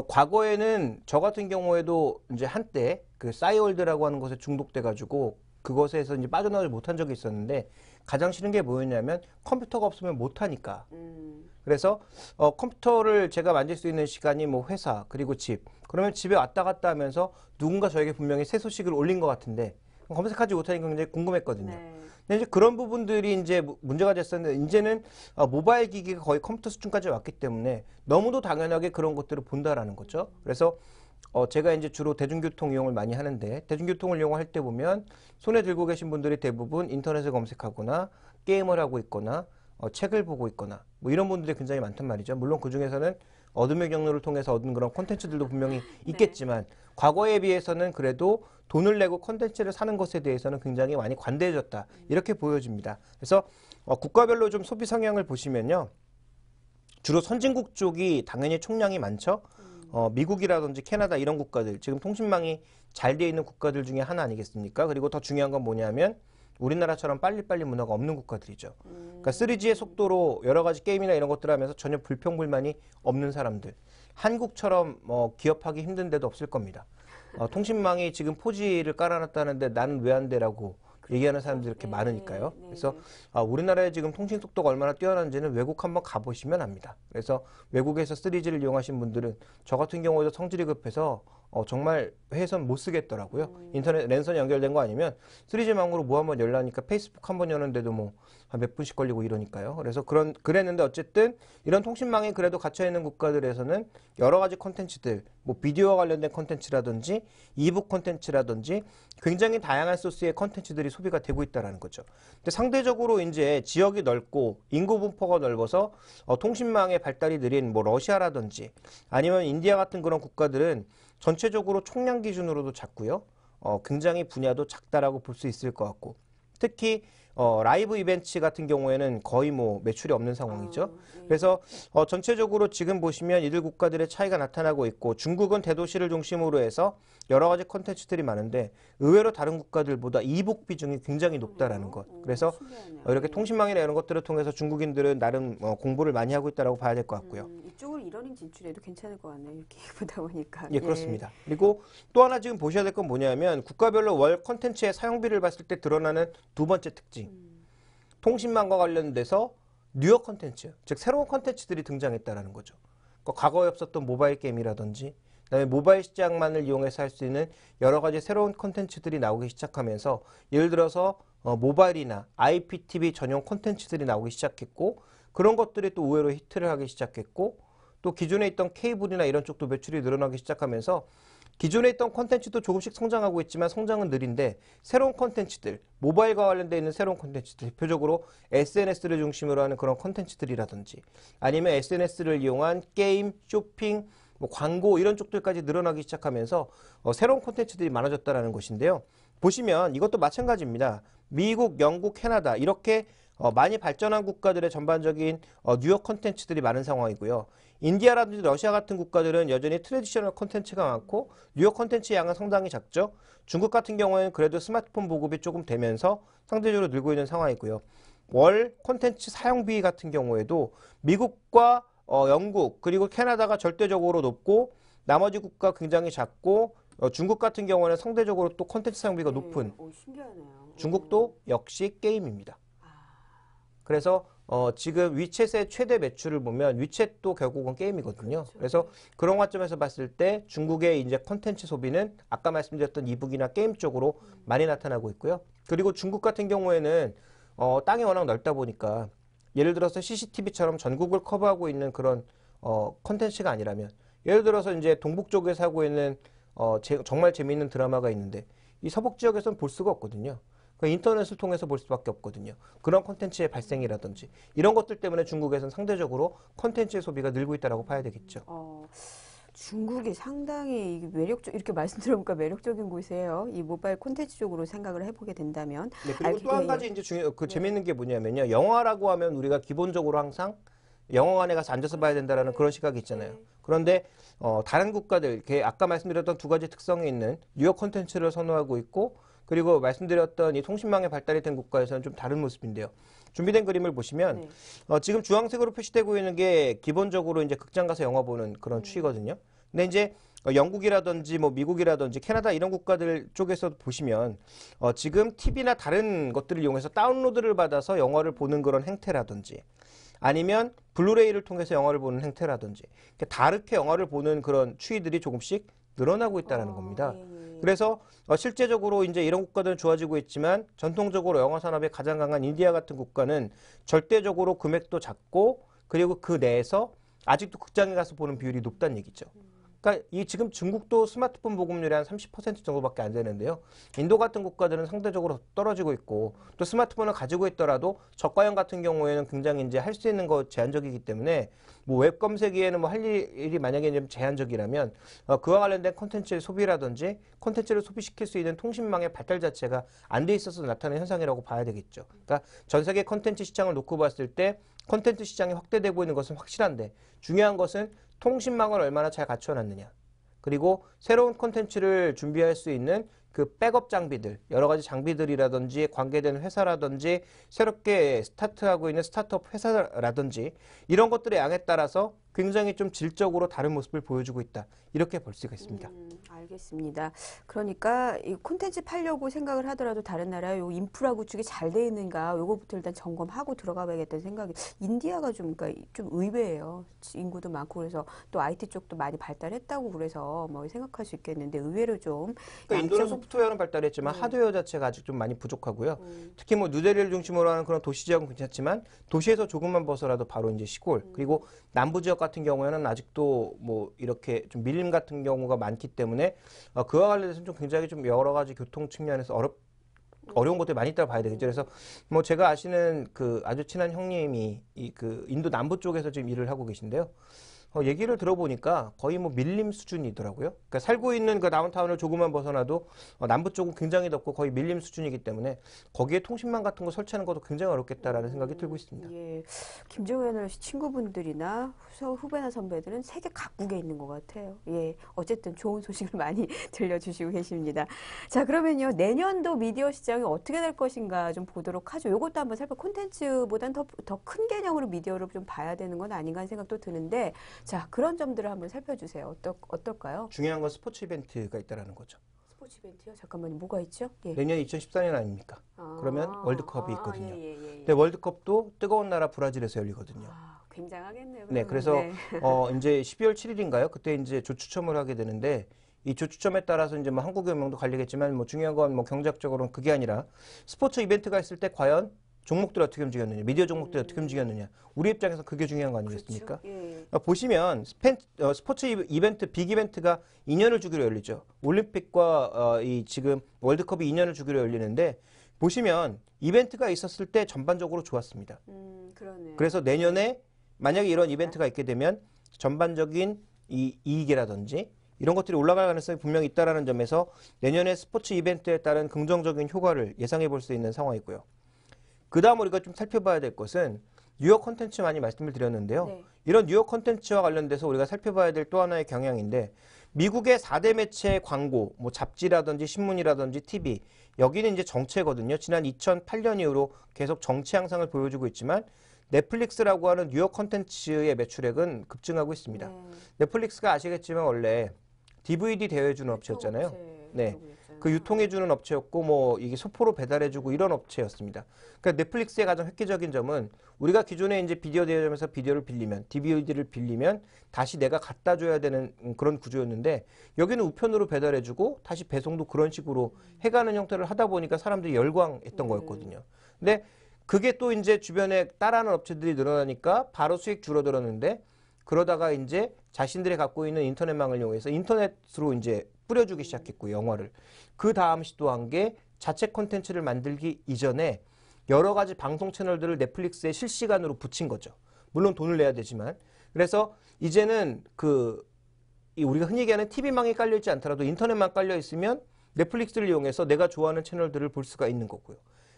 [SPEAKER 2] 과거에는 저 같은 경우에도 이제 한때 그 싸이월드라고 하는 것에 중독돼 가지고 그것에서 이제 빠져나오지 못한 적이 있었는데 가장 싫은 게 뭐였냐면 컴퓨터가 없으면 못 하니까. 그래서 컴퓨터를 제가 만질 수 있는 시간이 뭐 회사 그리고 집 그러면 집에 왔다 갔다 하면서 누군가 저에게 분명히 새 소식을 올린 것 같은데 검색하지 못하니까 굉장히 궁금했거든요.
[SPEAKER 1] 네.
[SPEAKER 2] 근데 이제 그런 부분들이 이제 문제가 됐었는데 이제는 모바일 기기가 거의 컴퓨터 수준까지 왔기 때문에 너무도 당연하게 그런 것들을 본다라는 거죠. 그래서 제가 이제 주로 대중교통 이용을 많이 하는데 대중교통을 이용할 때 보면 손에 들고 계신 분들이 대부분 인터넷을 검색하거나 게임을 하고 있거나 책을 보고 있거나 뭐 이런 분들이 굉장히 많단 말이죠. 물론 그 중에서는 어둠의 경로를 통해서 얻은 그런 콘텐츠들도 분명히 있겠지만 과거에 비해서는 그래도 돈을 내고 콘텐츠를 사는 것에 대해서는 굉장히 많이 관대해졌다. 이렇게 보여집니다. 그래서 국가별로 좀 소비 성향을 보시면요. 주로 선진국 쪽이 당연히 총량이 많죠. 미국이라든지 캐나다 이런 국가들, 지금 통신망이 잘 돼 있는 국가들 중에 하나 아니겠습니까? 그리고 더 중요한 건 뭐냐면 우리나라처럼 빨리빨리 문화가 없는 국가들이죠. 그러니까 3G의 속도로 여러 가지 게임이나 이런 것들을 하면서 전혀 불평불만이 없는 사람들. 한국처럼 기업하기 힘든 데도 없을 겁니다. 통신망이 지금 4G를 깔아놨다는데 나는 왜 안 돼라고 얘기하는 사람들이 이렇게 많으니까요. 그래서 우리나라의 지금 통신 속도가 얼마나 뛰어난지는 외국 한번 가보시면 압니다. 그래서 외국에서 3G를 이용하신 분들은 저 같은 경우에도 성질이 급해서 정말 회선 못 쓰겠더라고요. 인터넷 랜선 연결된 거 아니면 3G망으로 뭐 한번 열라니까 페이스북 한번 여는데도 뭐 한 몇 분씩 걸리고 이러니까요. 그래서 그랬는데 어쨌든 이런 통신망이 그래도 갇혀 있는 국가들에서는 여러 가지 콘텐츠들, 뭐 비디오와 관련된 콘텐츠라든지 이북 콘텐츠라든지 굉장히 다양한 소스의 콘텐츠들이 소비가 되고 있다라는 거죠. 근데 상대적으로 이제 지역이 넓고 인구 분포가 넓어서 통신망의 발달이 느린 뭐 러시아라든지 아니면 인디아 같은 그런 국가들은 전체적으로 총량 기준으로도 작고요. 굉장히 분야도 작다라고 볼 수 있을 것 같고 특히 라이브 이벤트 같은 경우에는 거의 뭐 매출이 없는 상황이죠. 그래서 전체적으로 지금 보시면 이들 국가들의 차이가 나타나고 있고 중국은 대도시를 중심으로 해서 여러 가지 콘텐츠들이 많은데 의외로 다른 국가들보다 이북 비중이 굉장히 높다라는 것. 그래서 이렇게 통신망이나 이런 것들을 통해서 중국인들은 나름 공부를 많이 하고 있다라고 봐야 될 것 같고요.
[SPEAKER 1] 이쪽을 일원인 진출해도 괜찮을 것 같네요. 이렇게 보다 보니까.
[SPEAKER 2] 예, 그렇습니다. 그리고 또 하나 지금 보셔야 될 건 뭐냐면 국가별로 월 콘텐츠의 사용비를 봤을 때 드러나는 두 번째 특징. 통신망과 관련돼서 뉴어 콘텐츠, 즉 새로운 콘텐츠들이 등장했다라는 거죠. 그러니까 과거에 없었던 모바일 게임이라든지 그다음에 모바일 시장만을 이용해서 할 수 있는 여러 가지 새로운 콘텐츠들이 나오기 시작하면서 예를 들어서 모바일이나 IPTV 전용 콘텐츠들이 나오기 시작했고 그런 것들이 또 의외로 히트를 하기 시작했고 또 기존에 있던 케이블이나 이런 쪽도 매출이 늘어나기 시작하면서 기존에 있던 콘텐츠도 조금씩 성장하고 있지만 성장은 느린데 새로운 콘텐츠들, 모바일과 관련되어 있는 새로운 콘텐츠들, 대표적으로 SNS를 중심으로 하는 그런 콘텐츠들이라든지 아니면 SNS를 이용한 게임, 쇼핑, 뭐 광고 이런 쪽들까지 늘어나기 시작하면서 새로운 콘텐츠들이 많아졌다는 것인데요. 보시면 이것도 마찬가지입니다. 미국, 영국, 캐나다 이렇게 많이 발전한 국가들의 전반적인 뉴욕 콘텐츠들이 많은 상황이고요. 인디아라든지 러시아 같은 국가들은 여전히 트래디셔널 콘텐츠가 많고 뉴욕 콘텐츠 양은 상당히 작죠. 중국 같은 경우에는 그래도 스마트폰 보급이 조금 되면서 상대적으로 늘고 있는 상황이고요. 월 콘텐츠 사용비 같은 경우에도 미국과 영국 그리고 캐나다가 절대적으로 높고 나머지 국가 굉장히 작고 중국 같은 경우는 상대적으로 또 콘텐츠 사용비가 높은
[SPEAKER 1] 오, 신기하네요.
[SPEAKER 2] 중국도 역시 게임입니다. 그래서 지금 위챗의 최대 매출을 보면 위챗도 결국은 게임이거든요.
[SPEAKER 1] 그렇죠.
[SPEAKER 2] 그래서 그런 관점에서 봤을 때 중국의 이제 콘텐츠 소비는 아까 말씀드렸던 이북이나 게임 쪽으로 많이 나타나고 있고요. 그리고 중국 같은 경우에는 땅이 워낙 넓다 보니까 예를 들어서 CCTV처럼 전국을 커버하고 있는 그런 콘텐츠가 아니라면 예를 들어서 이제 동북 쪽에서 하고 있는 정말 재미있는 드라마가 있는데 이 서북 지역에서는 볼 수가 없거든요. 그 인터넷을 통해서 볼 수밖에 없거든요. 그런 콘텐츠의 발생이라든지 이런 것들 때문에 중국에서는 상대적으로 콘텐츠의 소비가 늘고 있다고 봐야 되겠죠.
[SPEAKER 1] 중국이 상당히 이렇게 말씀 들어보니까 매력적인 곳이에요. 이 모바일 콘텐츠 쪽으로 생각을 해보게 된다면.
[SPEAKER 2] 네, 그리고 또 한 가지 이제 재미있는 게 뭐냐면요. 영화라고 하면 우리가 기본적으로 항상 영화관에 가서 앉아서 봐야 된다라는 그런 시각이 있잖아요. 그런데 다른 국가들, 아까 말씀드렸던 두 가지 특성이 있는 뉴욕 콘텐츠를 선호하고 있고 그리고 말씀드렸던 이 통신망의 발달이 된 국가에서는 좀 다른 모습인데요. 준비된 그림을 보시면 지금 주황색으로 표시되고 있는 게 기본적으로 이제 극장 가서 영화 보는 그런 추이거든요. 근데 이제 영국이라든지 뭐 미국이라든지 캐나다 이런 국가들 쪽에서 보시면 지금 TV나 다른 것들을 이용해서 다운로드를 받아서 영화를 보는 그런 행태라든지 아니면 블루레이를 통해서 영화를 보는 행태라든지 다르게 영화를 보는 그런 추이들이 조금씩 늘어나고 있다는 겁니다. 그래서 실제적으로 이제 이런 국가들은 좋아지고 있지만 전통적으로 영화 산업이 가장 강한 인디아 같은 국가는 절대적으로 금액도 작고 그리고 그 내에서 아직도 극장에 가서 보는 비율이 높다는 얘기죠. 그러니까 지금 중국도 스마트폰 보급률이 한 30% 정도밖에 안 되는데요. 인도 같은 국가들은 상대적으로 떨어지고 있고 또 스마트폰을 가지고 있더라도 저가형 같은 경우에는 굉장히 이제 할 수 있는 거 제한적이기 때문에 뭐 웹 검색기에는 뭐 할 일이 만약에 좀 제한적이라면 그와 관련된 콘텐츠의 소비라든지 콘텐츠를 소비시킬 수 있는 통신망의 발달 자체가 안 돼 있어서 나타나는 현상이라고 봐야 되겠죠. 그러니까 전 세계 콘텐츠 시장을 놓고 봤을 때 콘텐츠 시장이 확대되고 있는 것은 확실한데 중요한 것은 통신망을 얼마나 잘 갖춰놨느냐. 그리고 새로운 콘텐츠를 준비할 수 있는 그 백업 장비들, 여러 가지 장비들이라든지 관계된 회사라든지 새롭게 스타트하고 있는 스타트업 회사라든지 이런 것들의 양에 따라서 굉장히 좀 질적으로 다른 모습을 보여주고 있다. 이렇게 볼 수가 있습니다.
[SPEAKER 1] 알겠습니다. 그러니까 이 콘텐츠 팔려고 생각을 하더라도 다른 나라에 요 인프라 구축이 잘 돼 있는가 요거부터 일단 점검하고 들어가 봐야겠다는 생각이. 인디아가 그러니까 좀 의외예요. 인구도 많고 그래서 또 IT 쪽도 많이 발달했다고 그래서 뭐 생각할 수 있겠는데 의외로 좀.
[SPEAKER 2] 그러니까 인도는 소프트웨어는 발달했지만 하드웨어 자체가 아직 좀 많이 부족하고요. 특히 뭐 뉴델리를 중심으로 하는 그런 도시 지역은 괜찮지만 도시에서 조금만 벗어나도 바로 이제 시골 그리고 남부 지역 같은 경우에는 아직도 뭐 이렇게 좀 밀림 같은 경우가 많기 때문에 그와 관련해서 좀 굉장히 좀 여러 가지 교통 측면에서 어려운 것들이 많이 있다고 봐야 되겠죠. 그래서 뭐 제가 아시는 그 아주 친한 형님이 그 인도 남부 쪽에서 지금 일을 하고 계신데요. 얘기를 들어보니까 거의 뭐 밀림 수준이더라고요. 그러니까 살고 있는 그 다운타운을 조금만 벗어나도 남부 쪽은 굉장히 덥고 거의 밀림 수준이기 때문에 거기에 통신망 같은 거 설치하는 것도 굉장히 어렵겠다라는 생각이 들고 있습니다.
[SPEAKER 1] 예, 김정은 씨 친구분들이나 후배나 선배들은 세계 각국에 있는 것 같아요. 예, 어쨌든 좋은 소식을 많이 들려주시고 계십니다. 자, 그러면요 내년도 미디어 시장이 어떻게 될 것인가 좀 보도록 하죠. 이것도 한번 콘텐츠보다는 더 큰 개념으로 미디어를 좀 봐야 되는 건 아닌가 하는 생각도 드는데. 자, 그런 점들을 한번 살펴주세요. 어떨까요?
[SPEAKER 2] 중요한 건 스포츠 이벤트가 있다라는 거죠.
[SPEAKER 1] 스포츠 이벤트요? 잠깐만요. 뭐가 있죠? 예.
[SPEAKER 2] 내년 2014년 아닙니까? 그러면 월드컵이 있거든요.
[SPEAKER 1] 예.
[SPEAKER 2] 근데 월드컵도 뜨거운 나라 브라질에서 열리거든요.
[SPEAKER 1] 굉장하겠네요.
[SPEAKER 2] 네, 그래서 이제 12월 7일인가요? 그때 이제 조추첨을 하게 되는데 이 조추첨에 따라서 이제 뭐 한국의 명도 갈리겠지만 뭐 중요한 건 뭐 경제학적으로는 그게 아니라 스포츠 이벤트가 있을 때 과연 종목들이 어떻게 움직였느냐, 미디어 종목들이 어떻게 움직였느냐. 우리 입장에서 그게 중요한 거 아니겠습니까?
[SPEAKER 1] 그렇죠? 예.
[SPEAKER 2] 보시면 스포츠 이벤트, 빅 이벤트가 2년을 주기로 열리죠. 올림픽과 이 지금 월드컵이 2년을 주기로 열리는데 보시면 이벤트가 있었을 때 전반적으로 좋았습니다.
[SPEAKER 1] 그러네요.
[SPEAKER 2] 그래서 내년에 만약에 이런 이벤트가 있게 되면 전반적인 이 이익이라든지 이런 것들이 올라갈 가능성이 분명히 있다는 점에서 내년에 스포츠 이벤트에 따른 긍정적인 효과를 예상해 볼 수 있는 상황이고요. 그 다음 우리가 좀 살펴봐야 될 것은 뉴욕 콘텐츠 많이 말씀을 드렸는데요.
[SPEAKER 1] 네.
[SPEAKER 2] 이런 뉴욕 콘텐츠와 관련돼서 우리가 살펴봐야 될 또 하나의 경향인데 미국의 4대 매체의 광고, 뭐 잡지라든지 신문이라든지 TV 여기는 이제 정체거든요. 지난 2008년 이후로 계속 정체 향상을 보여주고 있지만 넷플릭스라고 하는 뉴욕 콘텐츠의 매출액은 급증하고 있습니다. 넷플릭스가 아시겠지만 원래 DVD 대여해주는 업체였잖아요.
[SPEAKER 1] 유통업체
[SPEAKER 2] 네.
[SPEAKER 1] 그러고
[SPEAKER 2] 그 유통해주는 업체였고 뭐 이게 소포로 배달해주고 이런 업체였습니다. 그러니까 넷플릭스의 가장 획기적인 점은 우리가 기존에 이제 비디오 대여점에서 비디오를 빌리면 DVD를 빌리면 다시 내가 갖다 줘야 되는 그런 구조였는데 여기는 우편으로 배달해주고 다시 배송도 그런 식으로 해가는 형태를 하다 보니까 사람들이 열광했던 거였거든요. 근데 그게 또 이제 주변에 따라하는 업체들이 늘어나니까 바로 수익 줄어들었는데 그러다가 이제 자신들이 갖고 있는 인터넷망을 이용해서 인터넷으로 이제 뿌려주기 시작했고 영화를 그 다음 시도한 게 자체 콘텐츠를 만들기 이전에 여러 가지 방송 채널들을 넷플릭스에 실시간으로 붙인 거죠. 물론 돈을 내야 되지만 그래서 이제는 우리가 흔히 얘기하는 TV망이 깔려 있지 않더라도 인터넷만 깔려 있으면 넷플릭스를 이용해서 내가 좋아하는 채널들을 볼 수가 있는 거고요.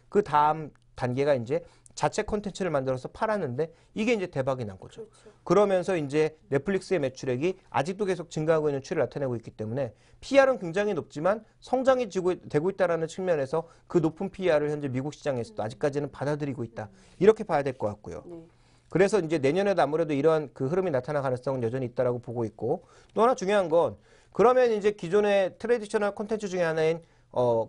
[SPEAKER 2] 그 다음 단계가 이제 자체 콘텐츠를 만들어서 팔았는데 이게 이제 대박이 난 거죠.
[SPEAKER 1] 그렇죠.
[SPEAKER 2] 그러면서 이제 넷플릭스의 매출액이 아직도 계속 증가하고 있는 추이를 나타내고 있기 때문에 PR은 굉장히 높지만 성장이 되고 있다는 측면에서 그 높은 PR을 현재 미국 시장에서도 아직까지는 받아들이고 있다. 이렇게 봐야 될 것 같고요.
[SPEAKER 1] 네.
[SPEAKER 2] 그래서 이제 내년에도 아무래도 이러한 그 흐름이 나타날 가능성은 여전히 있다라고 보고 있고 또 하나 중요한 건 그러면 이제 기존의 트레디셔널 콘텐츠 중에 하나인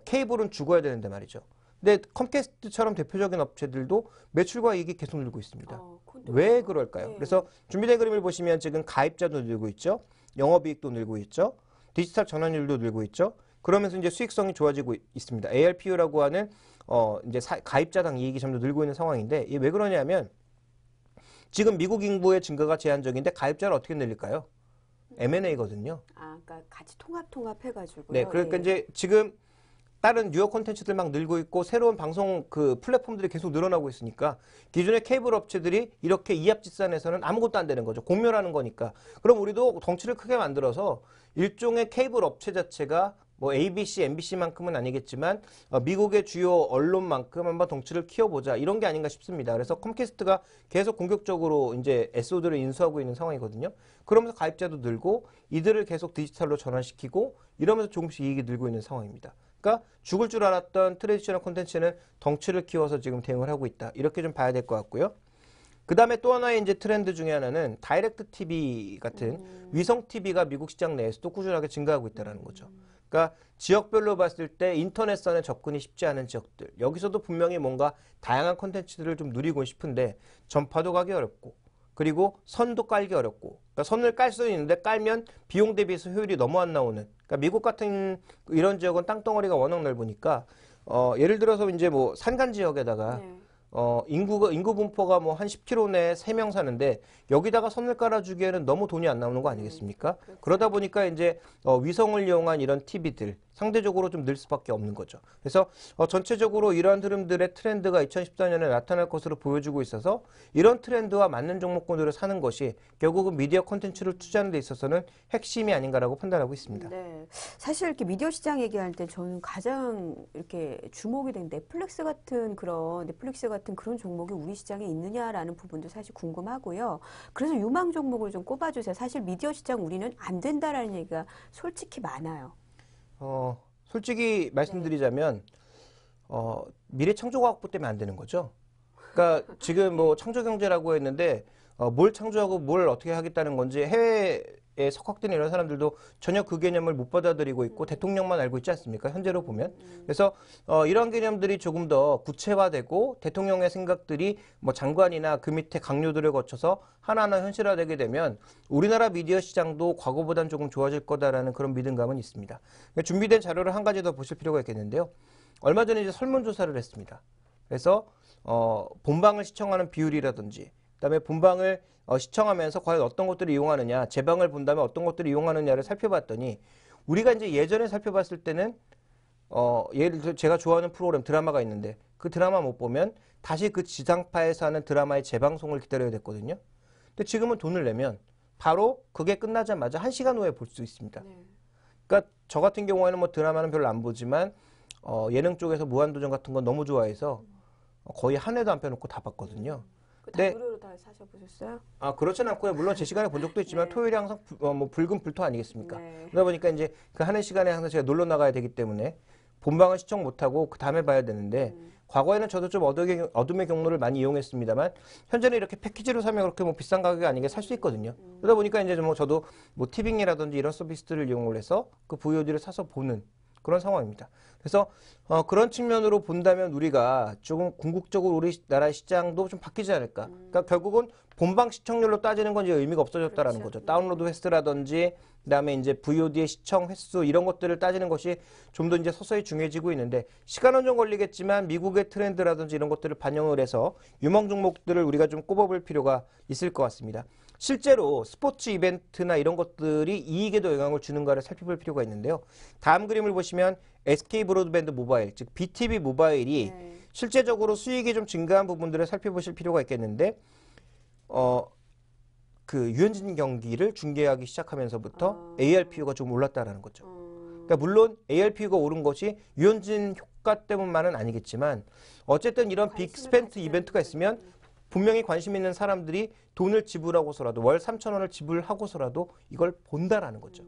[SPEAKER 2] 케이블은 죽어야 되는데 말이죠. 근데 컴캐스트처럼 대표적인 업체들도 매출과 이익이 계속 늘고 있습니다. 왜 그럴까요?
[SPEAKER 1] 네.
[SPEAKER 2] 그래서 준비된 그림을 보시면 지금 가입자도 늘고 있죠. 영업이익도 늘고 있죠. 디지털 전환율도 늘고 있죠. 그러면서 이제 수익성이 좋아지고 있습니다. ARPU라고 하는 이제 가입자당 이익이 점점 늘고 있는 상황인데 이게 왜 그러냐면 지금 미국 인구의 증가가 제한적인데 가입자를 어떻게 늘릴까요? M&A거든요.
[SPEAKER 1] 아, 그러니까 같이 통합해가지고.
[SPEAKER 2] 네, 그러니까 이제 지금 다른 뉴욕 콘텐츠들 막 늘고 있고 새로운 방송 그 플랫폼들이 계속 늘어나고 있으니까 기존의 케이블 업체들이 이렇게 이합집산해서는 아무것도 안 되는 거죠. 공멸하는 거니까. 그럼 우리도 덩치를 크게 만들어서 일종의 케이블 업체 자체가 뭐 ABC, MBC만큼은 아니겠지만 미국의 주요 언론만큼 한번 덩치를 키워보자 이런 게 아닌가 싶습니다. 그래서 컴캐스트가 계속 공격적으로 이제 SO들을 인수하고 있는 상황이거든요. 그러면서 가입자도 늘고 이들을 계속 디지털로 전환시키고 이러면서 조금씩 이익이 늘고 있는 상황입니다. 그러니까 죽을 줄 알았던 트레디셔널 콘텐츠는 덩치를 키워서 지금 대응을 하고 있다. 이렇게 좀 봐야 될 것 같고요. 그 다음에 또 하나의 이제 트렌드 중에 하나는 다이렉트 TV 같은 위성 TV가 미국 시장 내에서도 꾸준하게 증가하고 있다는 거죠. 그러니까 지역별로 봤을 때 인터넷선에 접근이 쉽지 않은 지역들 여기서도 분명히 뭔가 다양한 콘텐츠들을 좀 누리고 싶은데 전파도 가기 어렵고 그리고 선도 깔기 어렵고 그러니까 선을 깔 수 있는데 깔면 비용 대비해서 효율이 너무 안 나오는 그러니까 미국 같은 이런 지역은 땅덩어리가 워낙 넓으니까 예를 들어서 이제 뭐 산간 지역에다가
[SPEAKER 1] 네.
[SPEAKER 2] 인구 분포가 뭐 한 10km 내에 3명 사는데 여기다가 선을 깔아주기에는 너무 돈이 안 나오는 거 아니겠습니까?
[SPEAKER 1] 그렇죠.
[SPEAKER 2] 그러다 보니까 이제 위성을 이용한 이런 TV들 상대적으로 좀 늘 수밖에 없는 거죠. 그래서 전체적으로 이러한 흐름들의 트렌드가 2014년에 나타날 것으로 보여주고 있어서 이런 트렌드와 맞는 종목군들을 사는 것이 결국은 미디어 콘텐츠를 투자하는 데 있어서는 핵심이 아닌가라고 판단하고 있습니다.
[SPEAKER 1] 네. 사실 이렇게 미디어 시장 얘기할 때 저는 가장 이렇게 주목이 된 넷플릭스 같은 그런 종목이 우리 시장에 있느냐라는 부분도 사실 궁금하고요. 그래서 유망 종목을 좀 꼽아주세요. 사실 미디어 시장 우리는 안 된다라는 얘기가 솔직히 많아요.
[SPEAKER 2] 솔직히 말씀드리자면 미래창조과학부 때문에 안 되는 거죠. 그러니까 지금 뭐 창조경제라고 했는데 뭘 창조하고 뭘 어떻게 하겠다는 건지 해외에 석학된 이런 사람들도 전혀 그 개념을 못 받아들이고 있고 대통령만 알고 있지 않습니까? 현재로 보면. 그래서 이런 개념들이 조금 더 구체화되고 대통령의 생각들이 뭐 장관이나 그 밑에 강요들을 거쳐서 하나하나 현실화되게 되면 우리나라 미디어 시장도 과거보단 조금 좋아질 거다라는 그런 믿음감은 있습니다. 준비된 자료를 한 가지 더 보실 필요가 있겠는데요. 얼마 전에 이제 설문조사를 했습니다. 그래서 본방을 시청하는 비율이라든지 그다음에 본방을 시청하면서 과연 어떤 것들을 이용하느냐, 재방을 본다면 어떤 것들을 이용하느냐를 살펴봤더니 우리가 이제 예전에 살펴봤을 때는 예를 들어 제가 좋아하는 프로그램 드라마가 있는데 그 드라마 못 보면 다시 그 지상파에서 하는 드라마의 재방송을 기다려야 됐거든요. 근데 지금은 돈을 내면 바로 그게 끝나자마자 1시간 후에 볼 수 있습니다.
[SPEAKER 1] 네.
[SPEAKER 2] 그러니까 저 같은 경우에는 뭐 드라마는 별로 안 보지만 예능 쪽에서 무한도전 같은 건 너무 좋아해서 거의 한 회도 안 빼놓고 다 봤거든요.
[SPEAKER 1] 다
[SPEAKER 2] 네.
[SPEAKER 1] 무료로 다 사셔보셨어요?
[SPEAKER 2] 그렇지는 않고요. 물론 제 시간에 본 적도 있지만
[SPEAKER 1] 네.
[SPEAKER 2] 토요일이 항상 뭐 붉은 불토 아니겠습니까?
[SPEAKER 1] 네.
[SPEAKER 2] 그러다 보니까 이제 그 하는 시간에 항상 제가 놀러 나가야 되기 때문에 본방을 시청 못하고 그 다음에 봐야 되는데 과거에는 저도 좀 어둠의 경로를 많이 이용했습니다만 현재는 이렇게 패키지로 사면 그렇게 뭐 비싼 가격이 아니게 살 수 있거든요. 그러다 보니까 이제 뭐 저도 뭐 티빙이라든지 이런 서비스들을 이용을 해서 그 VOD를 사서 보는 그런 상황입니다. 그래서 그런 측면으로 본다면 우리가 조금 궁극적으로 우리나라 시장도 좀 바뀌지 않을까. 그러니까 결국은 본방 시청률로 따지는 건 이제 의미가 없어졌다라는
[SPEAKER 1] 그렇죠.
[SPEAKER 2] 거죠. 다운로드 횟수라든지 그다음에 이제 VOD의 시청 횟수 이런 것들을 따지는 것이 좀 더 이제 서서히 중요해지고 있는데 시간은 좀 걸리겠지만 미국의 트렌드라든지 이런 것들을 반영을 해서 유망 종목들을 우리가 좀 꼽아볼 필요가 있을 것 같습니다. 실제로 스포츠 이벤트나 이런 것들이 이익에도 영향을 주는가를 살펴볼 필요가 있는데요. 다음 그림을 보시면 SK 브로드밴드 모바일, 즉 BTV 모바일이 실제적으로 수익이 좀 증가한 부분들을 살펴보실 필요가 있겠는데 그 유현진 경기를 중계하기 시작하면서부터 ARPU가 좀 올랐다라는 거죠. 그러니까 물론 ARPU가 오른 것이 유현진 효과 때문만은 아니겠지만 어쨌든 이런 빅 스펜트 이벤트가 있으면 분명히 관심 있는 사람들이 돈을 지불하고서라도 월 3,000원을 지불하고서라도 이걸 본다라는 거죠.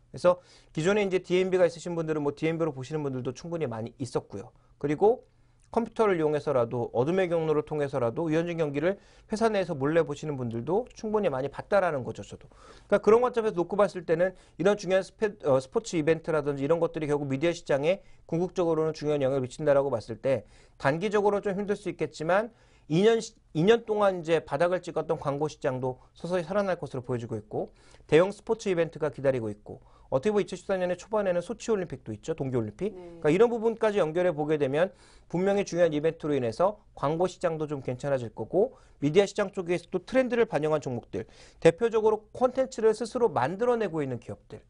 [SPEAKER 2] 그래서 기존에 이제 DMB가 있으신 분들은 뭐 DMB로 보시는 분들도 충분히 많이 있었고요. 그리고 컴퓨터를 이용해서라도 어둠의 경로를 통해서라도 유현진 경기를 회사 내에서 몰래 보시는 분들도 충분히 많이 봤다라는 거죠, 저도. 그러니까 그런 관점에서 놓고 봤을 때는 이런 중요한 스포츠 이벤트라든지 이런 것들이 결국 미디어 시장에 궁극적으로는 중요한 영향을 미친다라고 봤을 때 단기적으로 좀 힘들 수 있겠지만 2년 동안 이제 바닥을 찍었던 광고 시장도 서서히 살아날 것으로 보여지고 있고 대형 스포츠 이벤트가 기다리고 있고 어떻게 보면 2014년에 초반에는 소치올림픽도 있죠. 동계올림픽. 그러니까 이런 부분까지 연결해 보게 되면 분명히 중요한 이벤트로 인해서 광고 시장도 좀 괜찮아질 거고 미디어 시장 쪽에서도 트렌드를 반영한 종목들 대표적으로 콘텐츠를 스스로 만들어내고 있는 기업들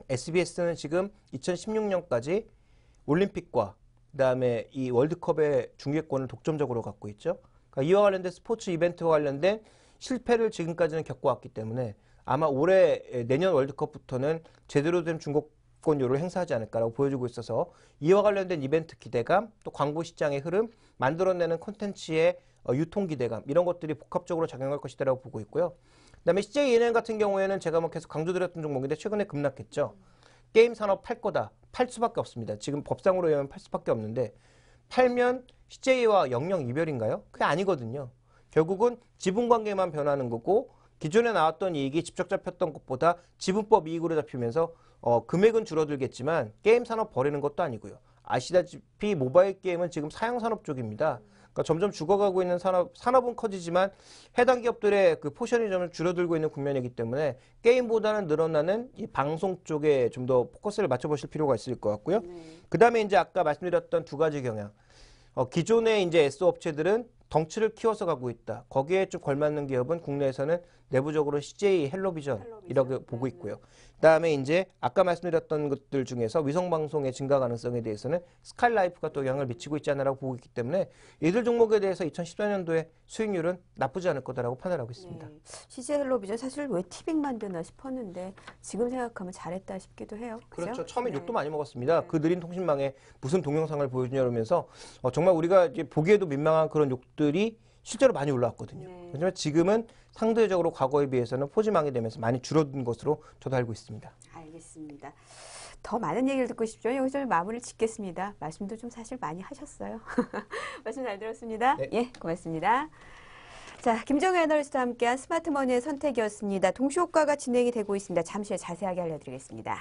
[SPEAKER 2] SBS는 지금 2016년까지 올림픽과 그다음에 이 월드컵의 중계권을 독점적으로 갖고 있죠. 그러니까 이와 관련된 스포츠 이벤트와 관련된 실패를 지금까지는 겪어왔기 때문에 아마 올해 내년 월드컵부터는 제대로 된 중계권료를 행사하지 않을까라고 보여지고 있어서 이와 관련된 이벤트 기대감, 또 광고 시장의 흐름, 만들어내는 콘텐츠의 유통 기대감 이런 것들이 복합적으로 작용할 것이다라고 보고 있고요. 그다음에 CJENM 같은 경우에는 제가 뭐 계속 강조드렸던 종목인데 최근에 급락했죠. 게임 산업 팔 거다. 팔 수밖에 없습니다. 지금 법상으로 하면 팔 수밖에 없는데 팔면 CJ와 영영 이별인가요? 그게 아니거든요. 결국은 지분 관계만 변하는 거고 기존에 나왔던 이익이 직접 잡혔던 것보다 지분법 이익으로 잡히면서 금액은 줄어들겠지만 게임 산업 버리는 것도 아니고요. 아시다시피 모바일 게임은 지금 사양 산업 쪽입니다. 그러니까 점점 죽어가고 있는 산업은 커지지만 해당 기업들의 그 포션이 좀 줄어들고 있는 국면이기 때문에 게임보다는 늘어나는 이 방송 쪽에 좀 더 포커스를 맞춰보실 필요가 있을 것 같고요. 그 다음에 이제 아까 말씀드렸던 두 가지 경향. 기존의 이제 S 업체들은 덩치를 키워서 가고 있다. 거기에 좀 걸맞는 기업은 국내에서는 내부적으로 CJ 헬로비전 이렇게 보고 있고요. 그다음에 이제 아까 말씀드렸던 것들 중에서 위성 방송의 증가 가능성에 대해서는 스카이라이프가 또 영향을 미치고 있지 않나라고 보고 있기 때문에 이들 종목에 대해서 2014년도에 수익률은 나쁘지 않을 거다라고 판단하고 있습니다.
[SPEAKER 1] CJ 헬로비전 사실 왜 티빙 만드나 싶었는데 지금 생각하면 잘했다 싶기도 해요. 그죠?
[SPEAKER 2] 그렇죠. 처음에 욕도 많이 먹었습니다. 그 느린 통신망에 무슨 동영상을 보여주냐 이러면서 정말 우리가 이제 보기에도 민망한 그런 욕들이 실제로 많이 올라왔거든요. 하지만 지금은 상대적으로 과거에 비해서는 포지망이 되면서 많이 줄어든 것으로 저도 알고 있습니다.
[SPEAKER 1] 알겠습니다. 더 많은 얘기를 듣고 싶죠? 여기서 마무리를 짓겠습니다. 말씀도 좀 사실 많이 하셨어요. 말씀 잘 들었습니다.
[SPEAKER 2] 네.
[SPEAKER 1] 예, 고맙습니다. 자, 김정혜 애널리스트와 함께한 스마트머니의 선택이었습니다. 동시효과가 진행이 되고 있습니다. 잠시 후에 자세하게 알려드리겠습니다.